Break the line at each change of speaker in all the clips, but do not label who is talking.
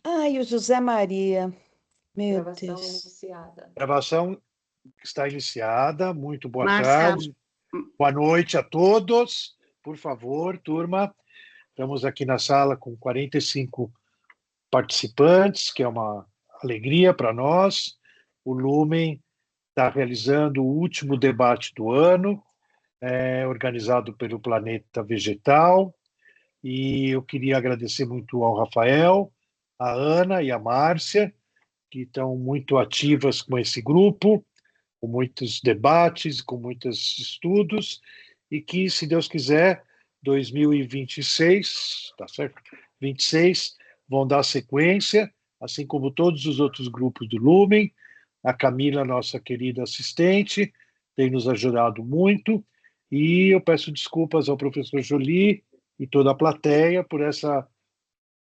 Ai, o José Maria, meu
Gravação
Deus.
iniciada.
Gravação está iniciada. Muito boa
Márcia,
tarde. Boa noite a todos. Por favor, turma. Estamos aqui na sala com 45 participantes, que é uma alegria para nós. O Lumen está realizando o último debate do ano, organizado pelo Planeta Vegetal. E eu queria agradecer muito ao Rafael, a Ana e a Márcia, que estão muito ativas com esse grupo, com muitos debates, com muitos estudos, e que, se Deus quiser, 2026, tá certo? 26, vão dar sequência, assim como todos os outros grupos do Lumen. A Camila, nossa querida assistente, tem nos ajudado muito, e eu peço desculpas ao professor Joly e toda a plateia por essa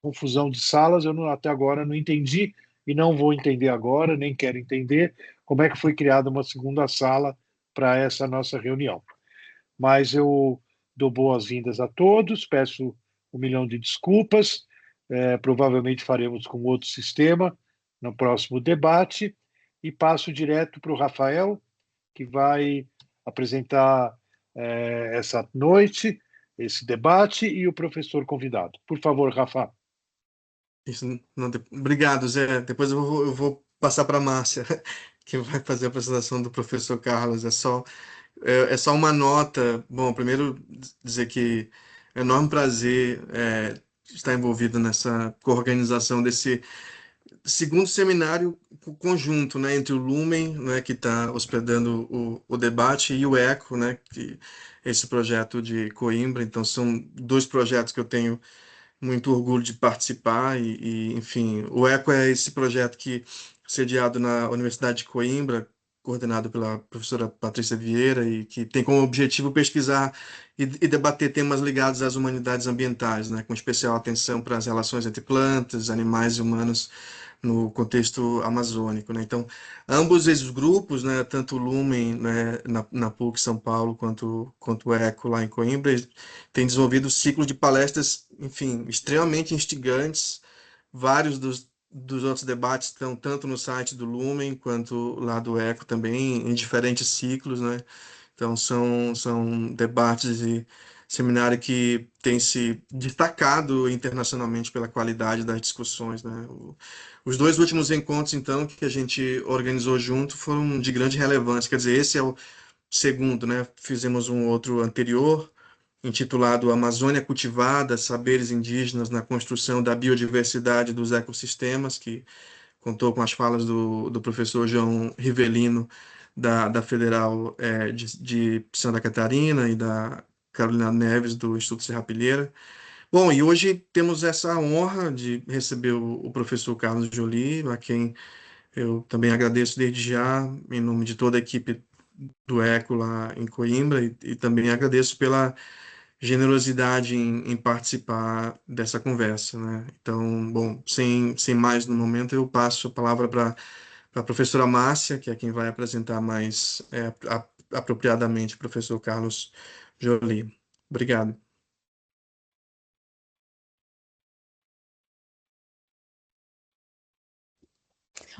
confusão de salas. Eu não, até agora não entendi e não vou entender agora, nem quero entender como é que foi criada uma segunda sala para essa nossa reunião. Mas eu dou boas-vindas a todos, peço 1 milhão de desculpas, provavelmente faremos com outro sistema no próximo debate, e passo direto para o Rafael, que vai apresentar essa noite, esse debate, e o professor convidado. Por favor, Rafa.
Isso, não, obrigado, Zé. Depois eu vou passar para a Márcia, que vai fazer a apresentação do professor Carlos. É só uma nota. Bom, primeiro dizer que é um enorme prazer estar envolvido nessa coorganização desse segundo seminário conjunto, né, entre o Lumen, né, que está hospedando o debate, e o ECO, né, que é esse projeto de Coimbra. Então, são dois projetos que eu tenho muito orgulho de participar enfim, o ECO é esse projeto que sediado na Universidade de Coimbra, coordenado pela professora Patrícia Vieira, e que tem como objetivo pesquisar e debater temas ligados às humanidades ambientais, né, com especial atenção para as relações entre plantas, animais e humanos no contexto amazônico, né? Então, ambos esses grupos, né, tanto o Lumen, né, na PUC São Paulo, quanto o ECO lá em Coimbra, têm desenvolvido ciclos de palestras, enfim, extremamente instigantes. Vários dos outros debates estão tanto no site do Lumen quanto lá do ECO também, em diferentes ciclos, né? Então, são debates e seminário que tem se destacado internacionalmente pela qualidade das discussões, né? Os dois últimos encontros, então, que a gente organizou junto foram de grande relevância. Quer dizer, esse é o segundo, né? Fizemos um outro anterior, intitulado Amazônia Cultivada, Saberes Indígenas na Construção da Biodiversidade dos Ecossistemas, que contou com as falas do professor João Rivelino, da Federal de Santa Catarina, e da Carolina Neves, do Instituto Serrapilheira. Bom, e hoje temos essa honra de receber o professor Carlos Joly, a quem eu também agradeço desde já, em nome de toda a equipe do ECO lá em Coimbra, e também agradeço pela generosidade em participar dessa conversa, né? Então, bom, sem mais no momento, eu passo a palavra para a professora Márcia, que é quem vai apresentar mais apropriadamente o professor Carlos Joly. Obrigado.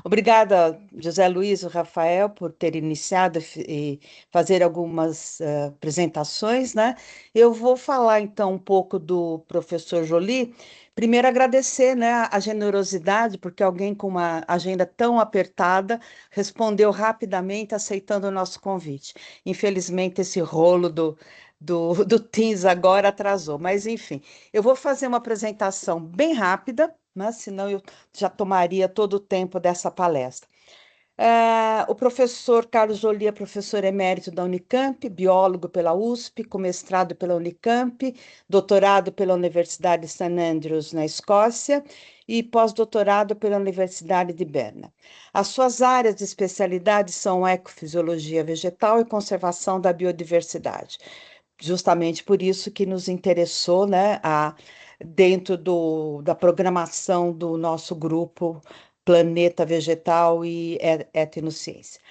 Obrigada, José Luiz e Rafael, por ter iniciado e fazer algumas apresentações, né? Eu vou falar, então, um pouco do professor Joly. Primeiro, agradecer, né, a generosidade, porque alguém com uma agenda tão apertada respondeu rapidamente, aceitando o nosso convite. Infelizmente, esse rolo do Teams agora atrasou, mas enfim, eu vou fazer uma apresentação bem rápida, mas senão eu já tomaria todo o tempo dessa palestra. O professor Carlos Joly é professor emérito da Unicamp, biólogo pela USP, com mestrado pela Unicamp, doutorado pela Universidade de St. Andrews, na Escócia, e pós-doutorado pela Universidade de Berna. As suas áreas de especialidade são ecofisiologia vegetal e conservação da biodiversidade. Justamente por isso que nos interessou, né, dentro da programação do nosso grupo Planeta Vegetal e Etnociência.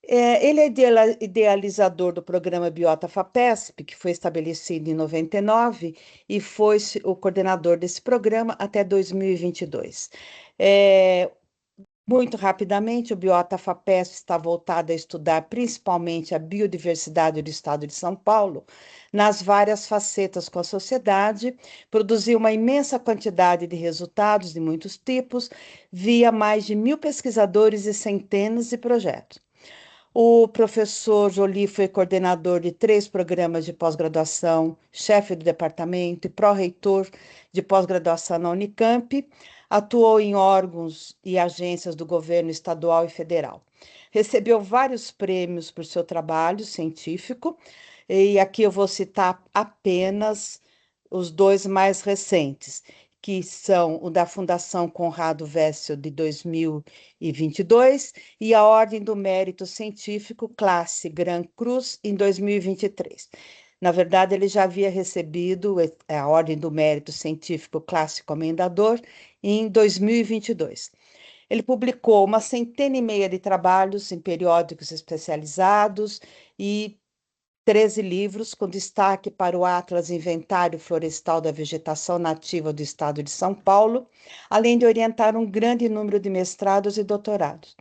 Ele é idealizador do programa Biota FAPESP, que foi estabelecido em 99, e foi o coordenador desse programa até 2022. Muito rapidamente, o Biota FAPESP está voltado a estudar principalmente a biodiversidade do estado de São Paulo, nas várias facetas com a sociedade, produziu uma imensa quantidade de resultados de muitos tipos, via mais de 1.000 pesquisadores e centenas de projetos. O professor Joly foi coordenador de 3 programas de pós-graduação, chefe do departamento e pró-reitor de pós-graduação na Unicamp, atuou em órgãos e agências do governo estadual e federal. Recebeu vários prêmios por seu trabalho científico, e aqui eu vou citar apenas os 2 mais recentes, que são o da Fundação Conrado Wessel de 2022 e a Ordem do Mérito Científico Classe Gran Cruz em 2023. Na verdade, ele já havia recebido a Ordem do Mérito Científico Classe Comendador em 2022. Ele publicou uma centena e meia de trabalhos em periódicos especializados e 13 livros, com destaque para o Atlas Inventário Florestal da Vegetação Nativa do Estado de São Paulo, além de orientar um grande número de mestrados e doutorados.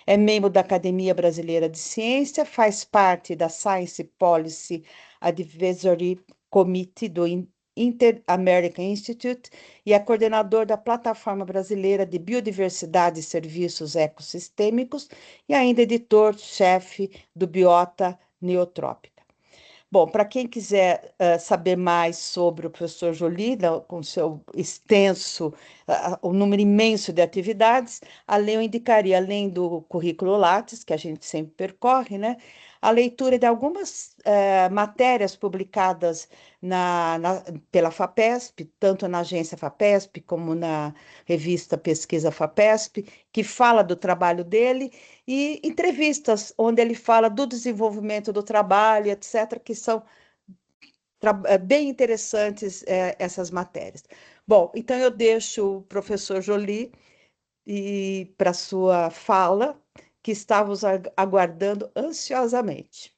É membro da Academia Brasileira de Ciência, faz parte da Science Policy Advisory Committee do Inter-American Institute e é coordenador da Plataforma Brasileira de Biodiversidade e Serviços Ecossistêmicos e ainda editor-chefe do Biota Neotrópica. Bom, para quem quiser saber mais sobre o professor Joly, com seu extenso, o número imenso de atividades, eu indicaria, além do currículo Lattes, que a gente sempre percorre, né, a leitura de algumas matérias publicadas pela FAPESP, tanto na agência FAPESP como na revista Pesquisa FAPESP, que fala do trabalho dele, e entrevistas onde ele fala do desenvolvimento do trabalho, etc., que são bem interessantes essas matérias. Bom, então eu deixo o professor Joly para sua fala, que estávamos aguardando ansiosamente.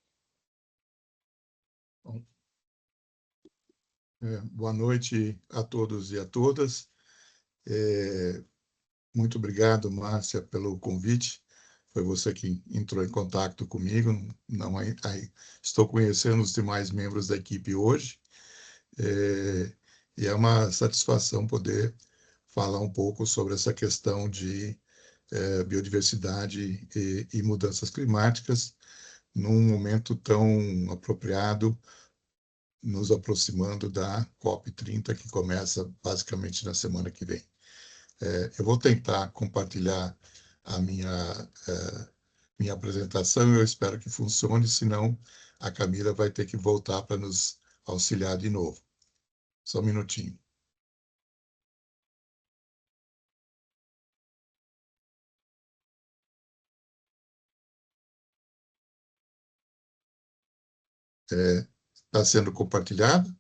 Bom, boa noite a todos e a todas. Muito obrigado, Márcia, pelo convite. Foi você que entrou em contato comigo. Não, estou conhecendo os demais membros da equipe hoje. E é uma satisfação poder falar um pouco sobre essa questão de biodiversidade e mudanças climáticas num momento tão apropriado, nos aproximando da COP30, que começa basicamente na semana que vem. Eu vou tentar compartilhar a minha apresentação, eu espero que funcione, senão a Camila vai ter que voltar para nos auxiliar de novo. Só um minutinho. Está sendo compartilhado?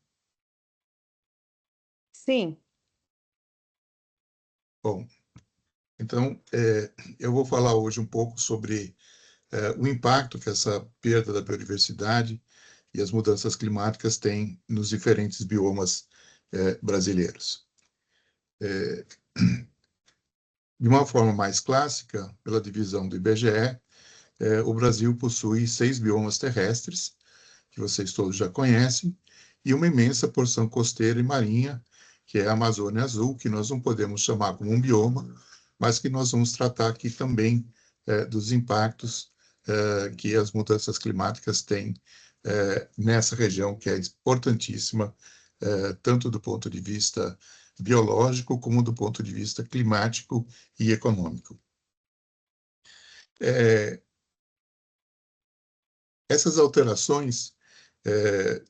Sim.
Bom, então, eu vou falar hoje um pouco sobre o impacto que essa perda da biodiversidade e as mudanças climáticas têm nos diferentes biomas brasileiros. De uma forma mais clássica, pela divisão do IBGE, o Brasil possui 6 biomas terrestres, que vocês todos já conhecem, e uma imensa porção costeira e marinha, que é a Amazônia Azul, que nós não podemos chamar como um bioma, mas que nós vamos tratar aqui também dos impactos que as mudanças climáticas têm nessa região, que é importantíssima, tanto do ponto de vista biológico, como do ponto de vista climático e econômico. Essas alterações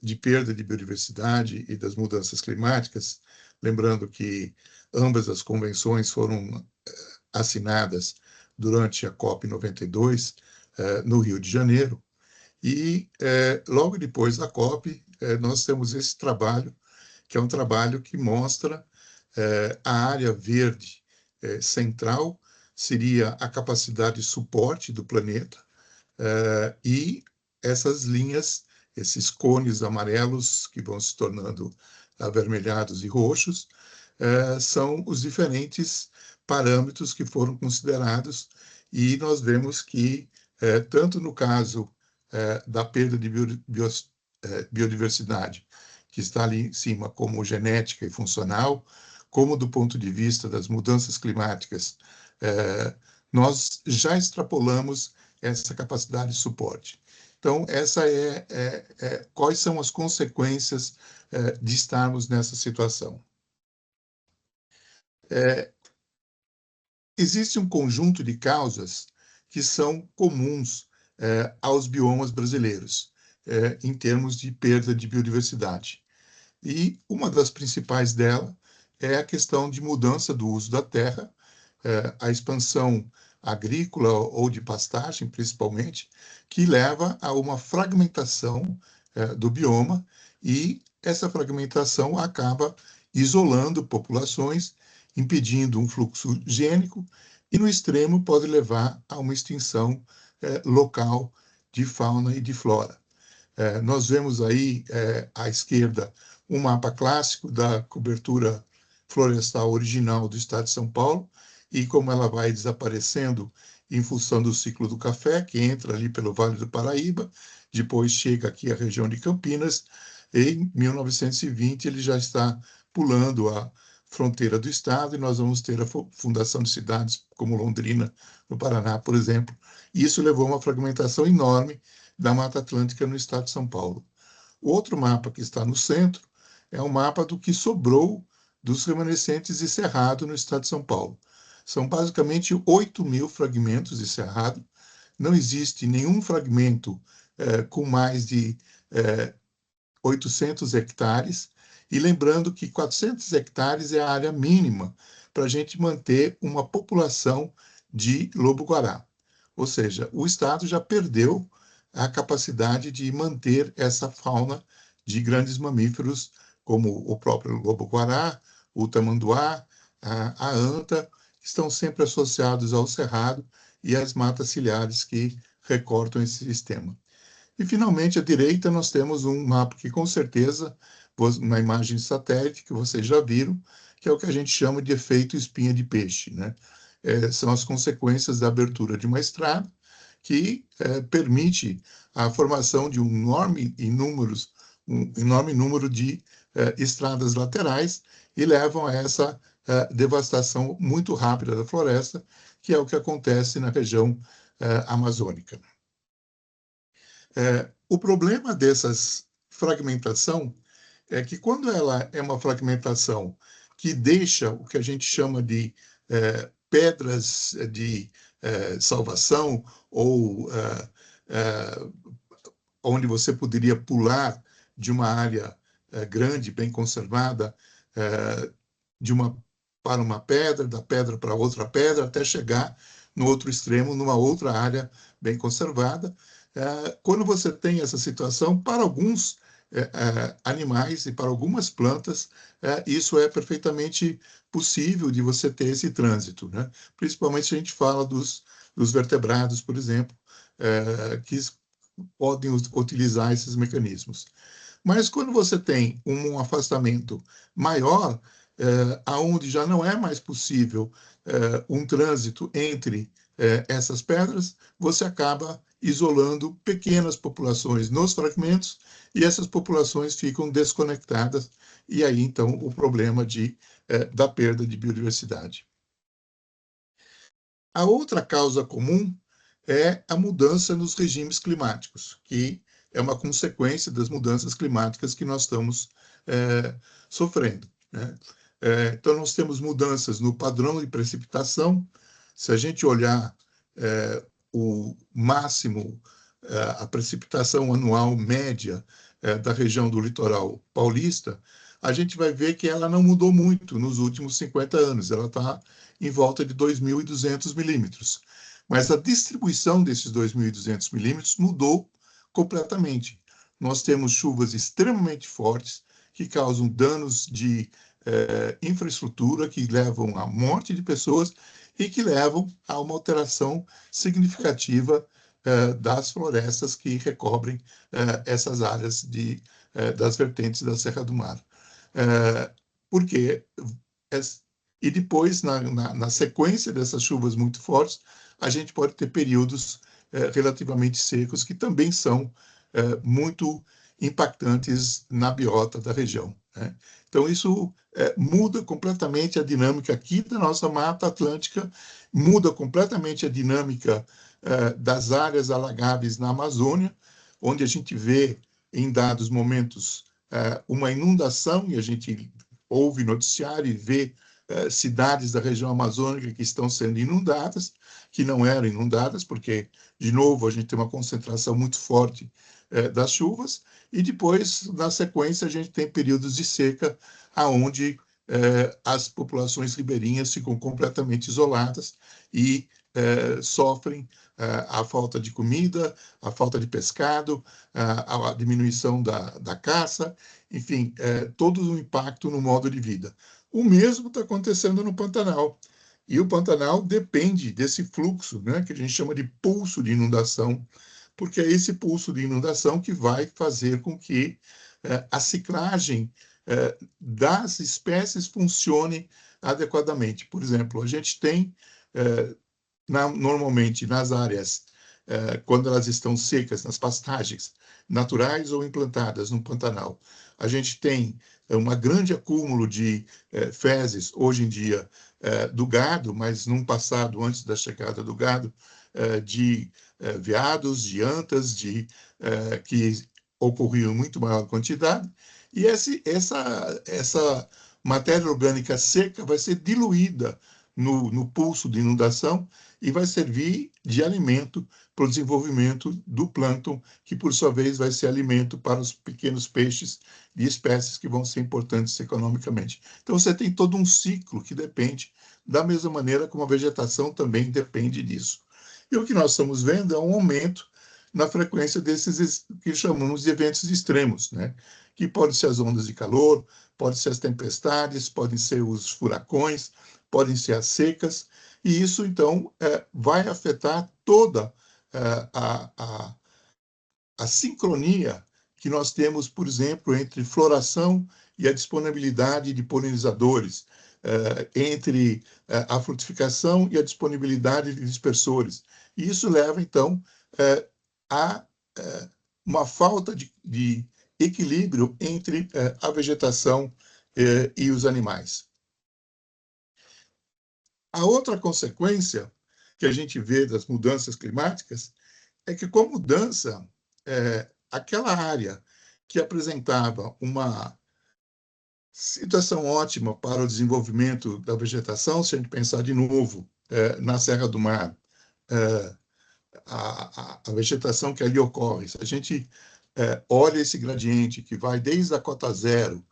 de perda de biodiversidade e das mudanças climáticas, lembrando que ambas as convenções foram assinadas durante a COP92, no Rio de Janeiro, e logo depois da COP, nós temos esse trabalho, que é um trabalho que mostra a área verde central, seria a capacidade de suporte do planeta, E essas linhas, esses cones amarelos que vão se tornando avermelhados e roxos, são os diferentes parâmetros que foram considerados, e nós vemos que, tanto no caso da perda de biodiversidade, que está ali em cima como genética e funcional, como do ponto de vista das mudanças climáticas, nós já extrapolamos essa capacidade de suporte. Então, essa quais são as consequências de estarmos nessa situação. Existe um conjunto de causas que são comuns aos biomas brasileiros, em termos de perda de biodiversidade. E uma das principais delas é a questão de mudança do uso da terra, a expansão agrícola ou de pastagem, principalmente, que leva a uma fragmentação do bioma, e essa fragmentação acaba isolando populações, impedindo um fluxo gênico, e no extremo pode levar a uma extinção local de fauna e de flora. Nós vemos aí à esquerda um mapa clássico da cobertura florestal original do estado de São Paulo, e como ela vai desaparecendo em função do ciclo do café, que entra ali pelo Vale do Paraíba, depois chega aqui à região de Campinas, e em 1920 ele já está pulando a fronteira do estado, e nós vamos ter a fundação de cidades como Londrina, no Paraná, por exemplo. E isso levou a uma fragmentação enorme da Mata Atlântica no estado de São Paulo. O outro mapa que está no centro é um mapa do que sobrou dos remanescentes de cerrado no estado de São Paulo. São basicamente 8.000 fragmentos de cerrado. Não existe nenhum fragmento com mais de 800 hectares, e lembrando que 400 hectares é a área mínima para a gente manter uma população de lobo-guará. Ou seja, o estado já perdeu a capacidade de manter essa fauna de grandes mamíferos, como o próprio lobo-guará, o tamanduá, a anta, que estão sempre associados ao cerrado e às matas ciliares que recortam esse sistema. E, finalmente, à direita, nós temos um mapa que, com certeza, uma imagem de satélite que vocês já viram, que é o que a gente chama de efeito espinha de peixe, né? São as consequências da abertura de uma estrada que permite a formação de um enorme número de estradas laterais, e levam a essa devastação muito rápida da floresta, que é o que acontece na região amazônica. O problema dessas fragmentação é que, quando ela é uma fragmentação que deixa o que a gente chama de pedras de salvação, ou onde você poderia pular de uma área grande, bem conservada, para uma pedra, da pedra para outra pedra, até chegar no outro extremo, numa outra área bem conservada. Quando você tem essa situação, para alguns animais e para algumas plantas, isso é perfeitamente possível de você ter esse trânsito, né? Principalmente se a gente fala dos vertebrados, por exemplo, que podem utilizar esses mecanismos. Mas quando você tem um afastamento maior, aonde já não é mais possível um trânsito entre essas pedras, você acaba isolando pequenas populações nos fragmentos, e essas populações ficam desconectadas, e aí, então, o problema da perda de biodiversidade. A outra causa comum é a mudança nos regimes climáticos, que é uma consequência das mudanças climáticas que nós estamos sofrendo, né? Então, nós temos mudanças no padrão de precipitação. Se a gente olhar o máximo, a precipitação anual média da região do litoral paulista, a gente vai ver que ela não mudou muito nos últimos 50 anos. Ela está em volta de 2.200 milímetros. Mas a distribuição desses 2.200 milímetros mudou completamente. Nós temos chuvas extremamente fortes que causam danos de infraestrutura, que levam à morte de pessoas e que levam a uma alteração significativa das florestas que recobrem essas áreas das vertentes da Serra do Mar. Porque e depois, na sequência dessas chuvas muito fortes, a gente pode ter períodos relativamente secos, que também são muito impactantes na biota da região, né? Então, isso muda completamente a dinâmica aqui da nossa Mata Atlântica, muda completamente a dinâmica das áreas alagáveis na Amazônia, onde a gente vê, em dados momentos, uma inundação, e a gente ouve noticiário e vê cidades da região amazônica que estão sendo inundadas, que não eram inundadas, porque, de novo, a gente tem uma concentração muito forte das chuvas, e depois, na sequência, a gente tem períodos de seca, onde as populações ribeirinhas ficam completamente isoladas e sofrem a falta de comida, a falta de pescado, a diminuição da caça, enfim, todo o impacto no modo de vida. O mesmo está acontecendo no Pantanal. E o Pantanal depende desse fluxo, né, que a gente chama de pulso de inundação, porque é esse pulso de inundação que vai fazer com que a ciclagem das espécies funcione adequadamente. Por exemplo, a gente tem, normalmente, nas áreas, quando elas estão secas, nas pastagens naturais ou implantadas no Pantanal, a gente tem um grande acúmulo de fezes, hoje em dia, do gado, mas num passado, antes da chegada do gado, de veados, de antas, que ocorriam em muito maior quantidade, e essa matéria orgânica seca vai ser diluída no pulso de inundação e vai servir de alimento para o desenvolvimento do plâncton, que, por sua vez, vai ser alimento para os pequenos peixes de espécies que vão ser importantes economicamente. Então, você tem todo um ciclo que depende, da mesma maneira como a vegetação também depende disso. E o que nós estamos vendo é um aumento na frequência desses que chamamos de eventos extremos, né? Que podem ser as ondas de calor, podem ser as tempestades, podem ser os furacões, podem ser as secas, e isso, então, vai afetar toda a sincronia que nós temos, por exemplo, entre floração e a disponibilidade de polinizadores, entre a frutificação e a disponibilidade de dispersores. E isso leva, então, a uma falta de equilíbrio entre a vegetação e os animais. A outra consequência que a gente vê das mudanças climáticas é que, com a mudança, aquela área que apresentava uma situação ótima para o desenvolvimento da vegetação, se a gente pensar de novo na Serra do Mar, a vegetação que ali ocorre, se a gente olha esse gradiente que vai desde a cota zero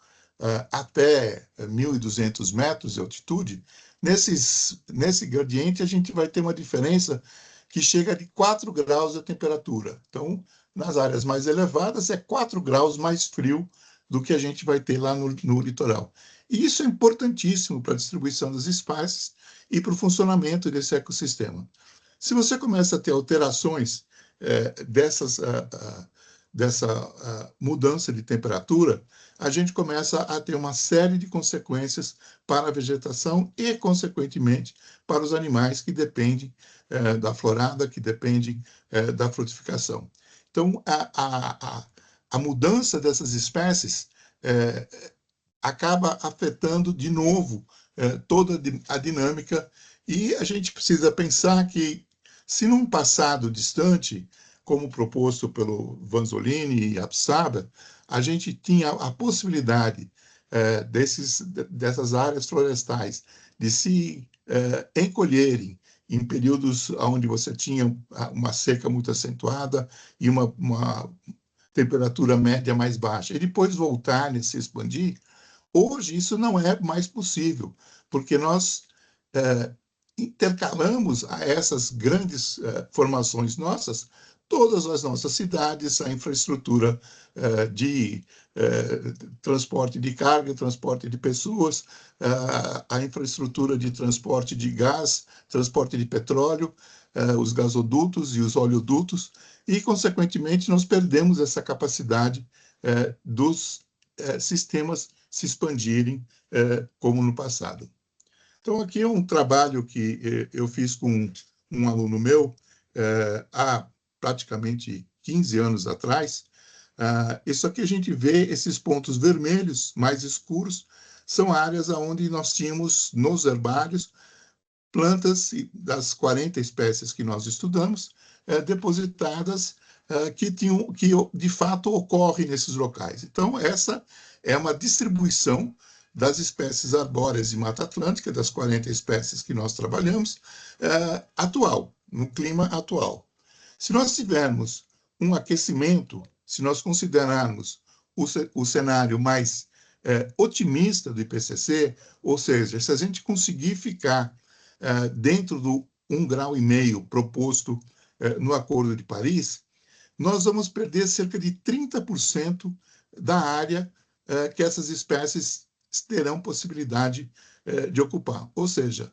até 1.200 metros de altitude, nesse gradiente a gente vai ter uma diferença que chega de 4 graus da temperatura. Então, nas áreas mais elevadas, é 4 graus mais frio do que a gente vai ter lá no litoral. E isso é importantíssimo para a distribuição das espécies e para o funcionamento desse ecossistema. Se você começa a ter alterações dessa mudança de temperatura, a gente começa a ter uma série de consequências para a vegetação e, consequentemente, para os animais que dependem da florada, que dependem da frutificação. Então, a mudança dessas espécies acaba afetando, de novo, toda a dinâmica, e a gente precisa pensar que, se num passado distante, como proposto pelo Vanzolini e Apsada, a gente tinha a possibilidade dessas áreas florestais de se encolherem em períodos onde você tinha uma seca muito acentuada e uma temperatura média mais baixa, e depois voltarem a se expandir. Hoje isso não é mais possível, porque nós intercalamos a essas grandes formações nossas todas as nossas cidades, a infraestrutura de transporte de carga, transporte de pessoas, a infraestrutura de transporte de gás, transporte de petróleo, os gasodutos e os oleodutos, e, consequentemente, nós perdemos essa capacidade dos sistemas se expandirem como no passado. Então, aqui é um trabalho que eu fiz com um aluno meu há praticamente 15 anos atrás. Isso aqui a gente vê, esses pontos vermelhos mais escuros, são áreas onde nós tínhamos nos herbários plantas das 40 espécies que nós estudamos, depositadas, que de fato ocorrem nesses locais. Então, essa é uma distribuição das espécies arbóreas de Mata Atlântica, das 40 espécies que nós trabalhamos, atual, no clima atual. Se nós tivermos um aquecimento, se nós considerarmos o cenário mais otimista do IPCC, ou seja, se a gente conseguir ficar dentro do 1,5 graus proposto no Acordo de Paris, nós vamos perder cerca de 30% da área que essas espécies terão possibilidade de ocupar. Ou seja,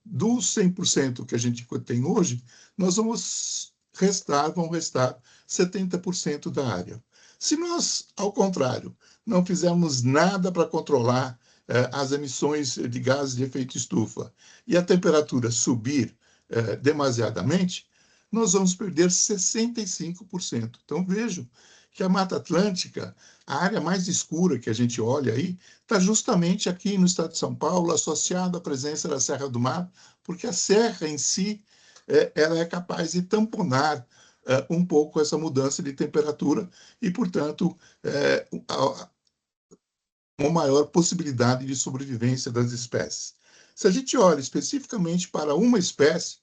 dos 100% que a gente tem hoje, nós vão restar 70% da área. Se nós, ao contrário, não fizermos nada para controlar as emissões de gases de efeito estufa e a temperatura subir demasiadamente, nós vamos perder 65%. Então, vejam que a Mata Atlântica, a área mais escura que a gente olha aí, está justamente aqui no estado de São Paulo, associada à presença da Serra do Mar, porque a serra em si ela é capaz de tamponar um pouco essa mudança de temperatura e, portanto, uma maior possibilidade de sobrevivência das espécies. Se a gente olha especificamente para uma espécie,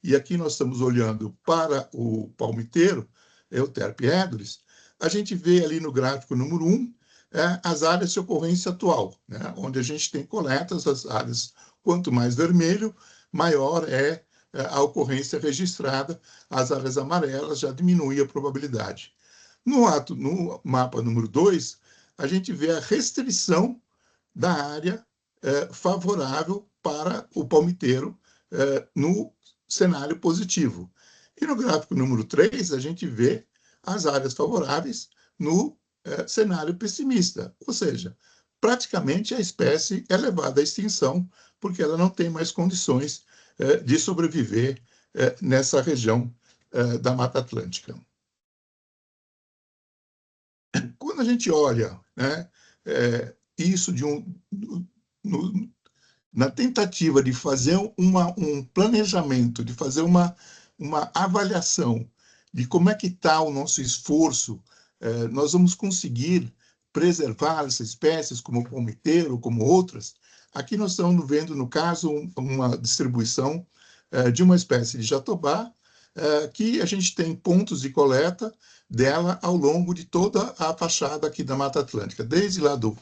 e aqui nós estamos olhando para o palmiteiro, Euterpe edolis, a gente vê ali no gráfico número 1 as áreas de ocorrência atual, né, onde a gente tem coletas, as áreas, quanto mais vermelho, maior é a ocorrência registrada, as áreas amarelas já diminui a probabilidade. No mapa número 2, a gente vê a restrição da área favorável para o palmiteiro no cenário positivo. E no gráfico número 3, a gente vê as áreas favoráveis no cenário pessimista, ou seja, praticamente a espécie é levada à extinção porque ela não tem mais condições de sobreviver nessa região da Mata Atlântica. Quando a gente olha, né, isso na tentativa de fazer um planejamento, de fazer uma avaliação de como é que está o nosso esforço, nós vamos conseguir preservar essas espécies, como o palmiteiro, como outras. Aqui nós estamos vendo, no caso, uma distribuição de uma espécie de jatobá, que a gente tem pontos de coleta dela ao longo de toda a fachada aqui da Mata Atlântica, desde lá do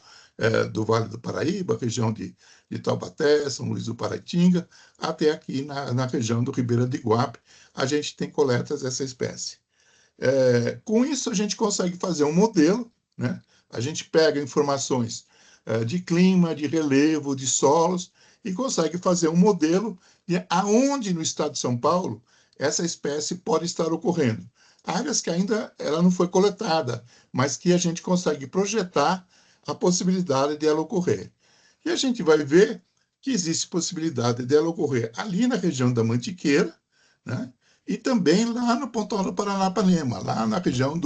Vale do Paraíba, região de Taubaté, São Luís do Paraitinga, até aqui na região do Ribeira de Iguape, a gente tem coletas dessa espécie. Com isso, a gente consegue fazer um modelo, né? A gente pega informações de clima, de relevo, de solos, e consegue fazer um modelo de aonde no estado de São Paulo essa espécie pode estar ocorrendo. Áreas que ainda ela não foi coletada, mas que a gente consegue projetar a possibilidade dela ocorrer. E a gente vai ver que existe possibilidade dela ocorrer ali na região da Mantiqueira, né? E também lá no Pontão do Paranapanema, lá na região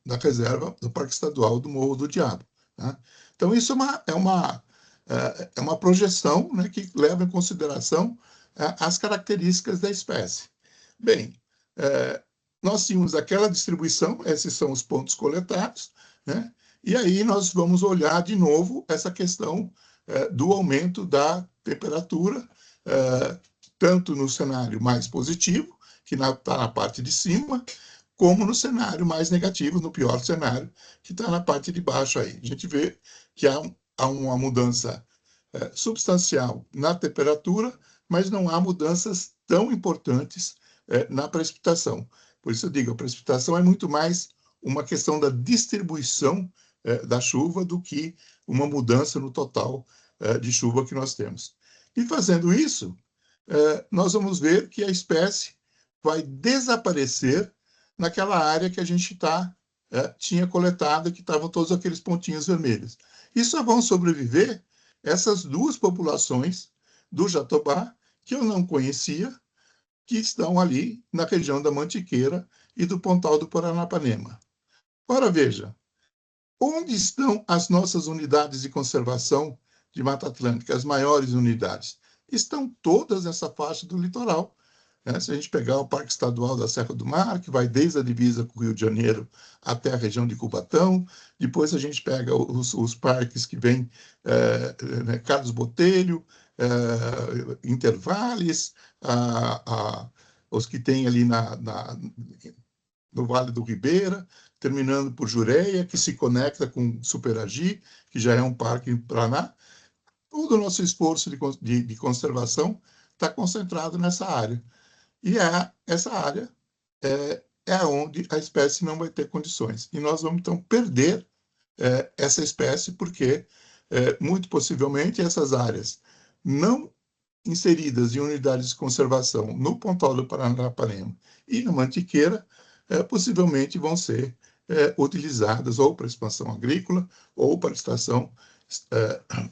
da reserva do Parque Estadual do Morro do Diabo. Né? Então, isso é uma projeção, né, que leva em consideração as características da espécie. Bem, nós tínhamos aquela distribuição, esses são os pontos coletados, né? E aí nós vamos olhar de novo essa questão do aumento da temperatura, tanto no cenário mais positivo, que está na parte de cima, como no cenário mais negativo, no pior cenário, que está na parte de baixo aí. A gente vê que há uma mudança substancial na temperatura, mas não há mudanças tão importantes na precipitação. Por isso eu digo, a precipitação é muito mais uma questão da distribuição da chuva do que uma mudança no total de chuva que nós temos. E fazendo isso, nós vamos ver que a espécie vai desaparecer naquela área que a gente tinha coletado, que estavam todos aqueles pontinhos vermelhos. E só vão sobreviver essas duas populações do jatobá, que eu não conhecia, que estão ali na região da Mantiqueira e do Pontal do Paranapanema. Ora, veja, onde estão as nossas unidades de conservação de Mata Atlântica, as maiores unidades? Estão todas nessa faixa do litoral. Se a gente pegar o Parque Estadual da Serra do Mar, que vai desde a divisa com o Rio de Janeiro até a região de Cubatão, depois a gente pega os parques que vêm, Carlos Botelho, Intervales, os que tem ali no Vale do Ribeira, terminando por Jureia, que se conecta com Superagi, que já é um parque em Paraná. Todo o nosso esforço de conservação está concentrado nessa área. E essa área é onde a espécie não vai ter condições. E nós vamos, então, perder essa espécie, porque, muito possivelmente, essas áreas não inseridas em unidades de conservação no Pontal do Paranapanema e na Mantiqueira, possivelmente vão ser utilizadas ou para expansão agrícola ou para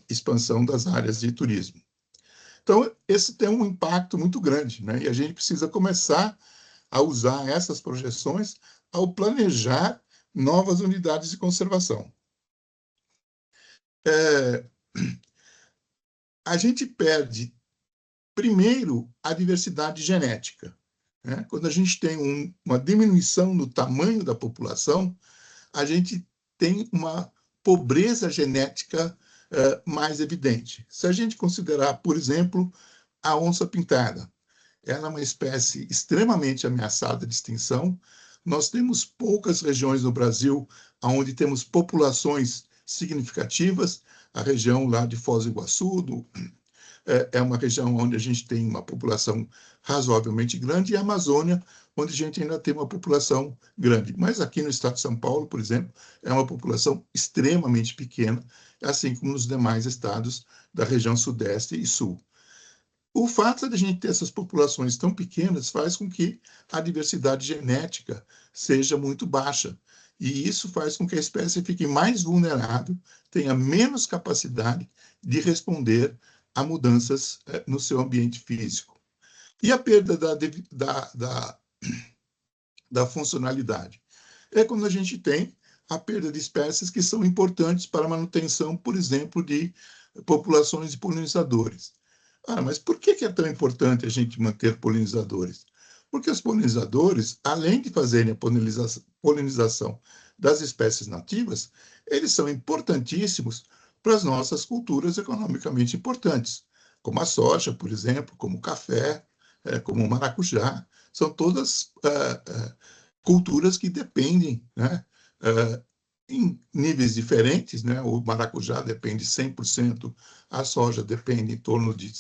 expansão das áreas de turismo. Então, esse tem um impacto muito grande, né? E a gente precisa começar a usar essas projeções ao planejar novas unidades de conservação. A gente perde, primeiro, a diversidade genética, né? Quando a gente tem uma diminuição no tamanho da população, a gente tem uma pobreza genética mais evidente. Se a gente considerar, por exemplo, a onça-pintada, ela é uma espécie extremamente ameaçada de extinção. Nós temos poucas regiões no Brasil onde temos populações significativas. A região lá de Foz do Iguaçu é uma região onde a gente tem uma população razoavelmente grande, e a Amazônia, onde a gente ainda tem uma população grande. Mas aqui no estado de São Paulo, por exemplo, é uma população extremamente pequena, assim como nos demais estados da região sudeste e sul. O fato de a gente ter essas populações tão pequenas faz com que a diversidade genética seja muito baixa. E isso faz com que a espécie fique mais vulnerável, tenha menos capacidade de responder a mudanças no seu ambiente físico. E a perda da funcionalidade é quando a gente tem a perda de espécies que são importantes para a manutenção, por exemplo, de populações de polinizadores. Mas por que é tão importante a gente manter polinizadores? Porque os polinizadores, além de fazerem a polinização das espécies nativas, eles são importantíssimos para as nossas culturas economicamente importantes, como a soja, por exemplo, como o café, como o maracujá. São todas culturas que dependem, né, em níveis diferentes, né? O maracujá depende 100%, a soja depende em torno de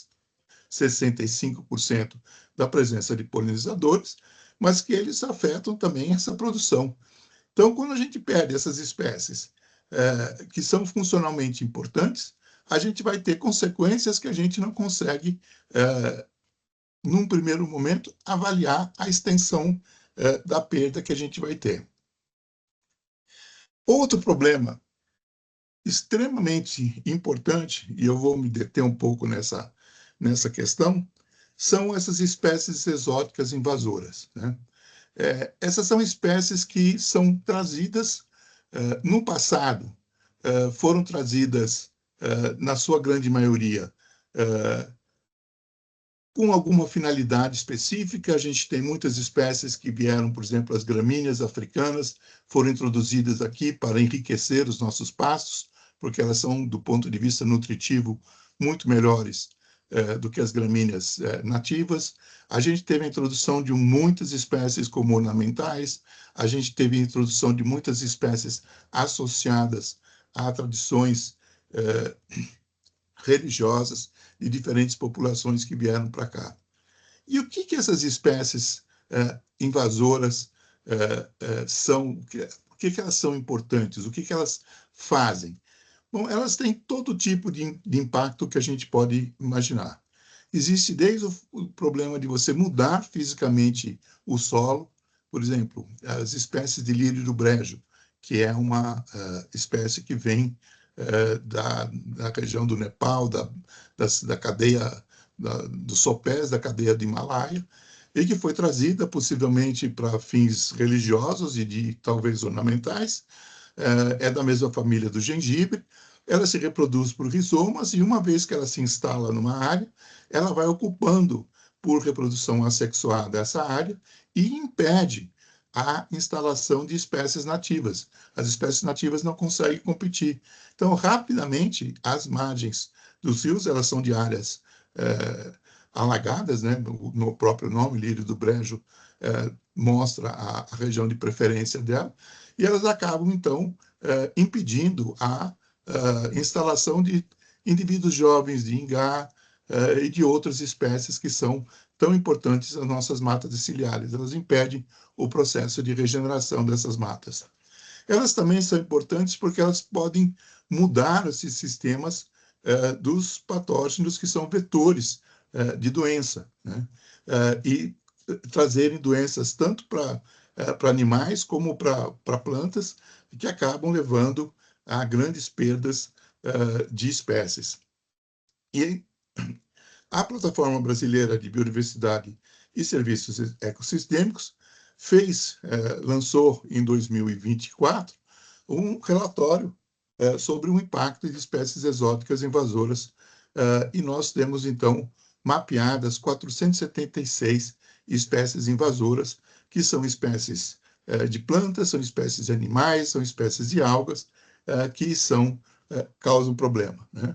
65% da presença de polinizadores, mas que eles afetam também essa produção. Então, quando a gente perde essas espécies que são funcionalmente importantes, a gente vai ter consequências que a gente não consegue, num primeiro momento, avaliar a extensão da perda que a gente vai ter. Outro problema extremamente importante, e eu vou me deter um pouco nessa questão, são essas espécies exóticas invasoras, né? Essas são espécies que são trazidas no passado, foram trazidas, na sua grande maioria, com alguma finalidade específica. A gente tem muitas espécies que vieram, por exemplo, as gramíneas africanas, foram introduzidas aqui para enriquecer os nossos pastos, porque elas são, do ponto de vista nutritivo, muito melhores do que as gramíneas nativas. A gente teve a introdução de muitas espécies como ornamentais, a gente teve a introdução de muitas espécies associadas a tradições religiosas de diferentes populações que vieram para cá. E o que essas espécies invasoras são, por que elas são importantes, o que elas fazem? Bom, elas têm todo tipo de impacto que a gente pode imaginar. Existe desde o problema de você mudar fisicamente o solo, por exemplo, as espécies de lírio do brejo, que é uma espécie que vem da região do Nepal, da cadeia dos sopés da cadeia do Himalaia, e que foi trazida possivelmente para fins religiosos e talvez ornamentais. É da mesma família do gengibre. Ela se reproduz por rizomas e, uma vez que ela se instala numa área, ela vai ocupando por reprodução assexuada essa área e impede a instalação de espécies nativas. As espécies nativas não conseguem competir. Então, rapidamente, as margens dos rios, elas são de áreas alagadas, né? No próprio nome, Lírio do Brejo, mostra a região de preferência dela, e elas acabam, então, impedindo a instalação de indivíduos jovens de ingá e de outras espécies que são tão importantes nas nossas matas ciliares. Elas impedem o processo de regeneração dessas matas. Elas também são importantes porque elas podem mudar esses sistemas dos patógenos que são vetores de doença, né? E trazerem doenças tanto para animais como para plantas, que acabam levando a grandes perdas de espécies. E a Plataforma Brasileira de Biodiversidade e Serviços Ecossistêmicos lançou em 2024 um relatório sobre o impacto de espécies exóticas invasoras, e nós temos, então, mapeadas 476 espécies invasoras, que são espécies de plantas, são espécies de animais, são espécies de algas, que causam problema, né?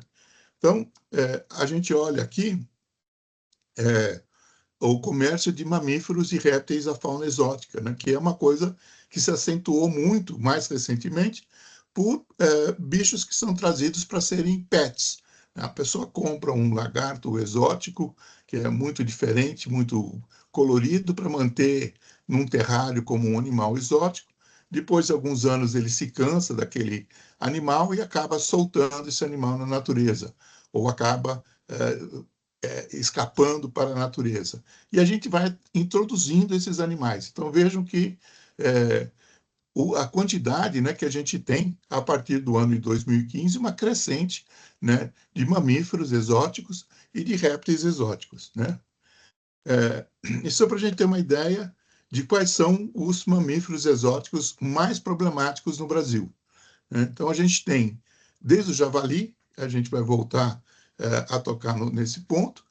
Então, a gente olha aqui o comércio de mamíferos e répteis à fauna exótica, né, que é uma coisa que se acentuou muito mais recentemente por bichos que são trazidos para serem pets. A pessoa compra um lagarto exótico, que é muito diferente, muito colorido, para manter num terrário como um animal exótico. Depois de alguns anos, ele se cansa daquele animal e acaba soltando esse animal na natureza, ou acaba escapando para a natureza. E a gente vai introduzindo esses animais. Então, vejam que a quantidade, né, que a gente tem, a partir do ano de 2015, uma crescente, né, de mamíferos exóticos e de répteis exóticos, né? Isso é para a gente ter uma ideia de quais são os mamíferos exóticos mais problemáticos no Brasil, né? Então, a gente tem, desde o javali, a gente vai voltar a tocar nesse ponto,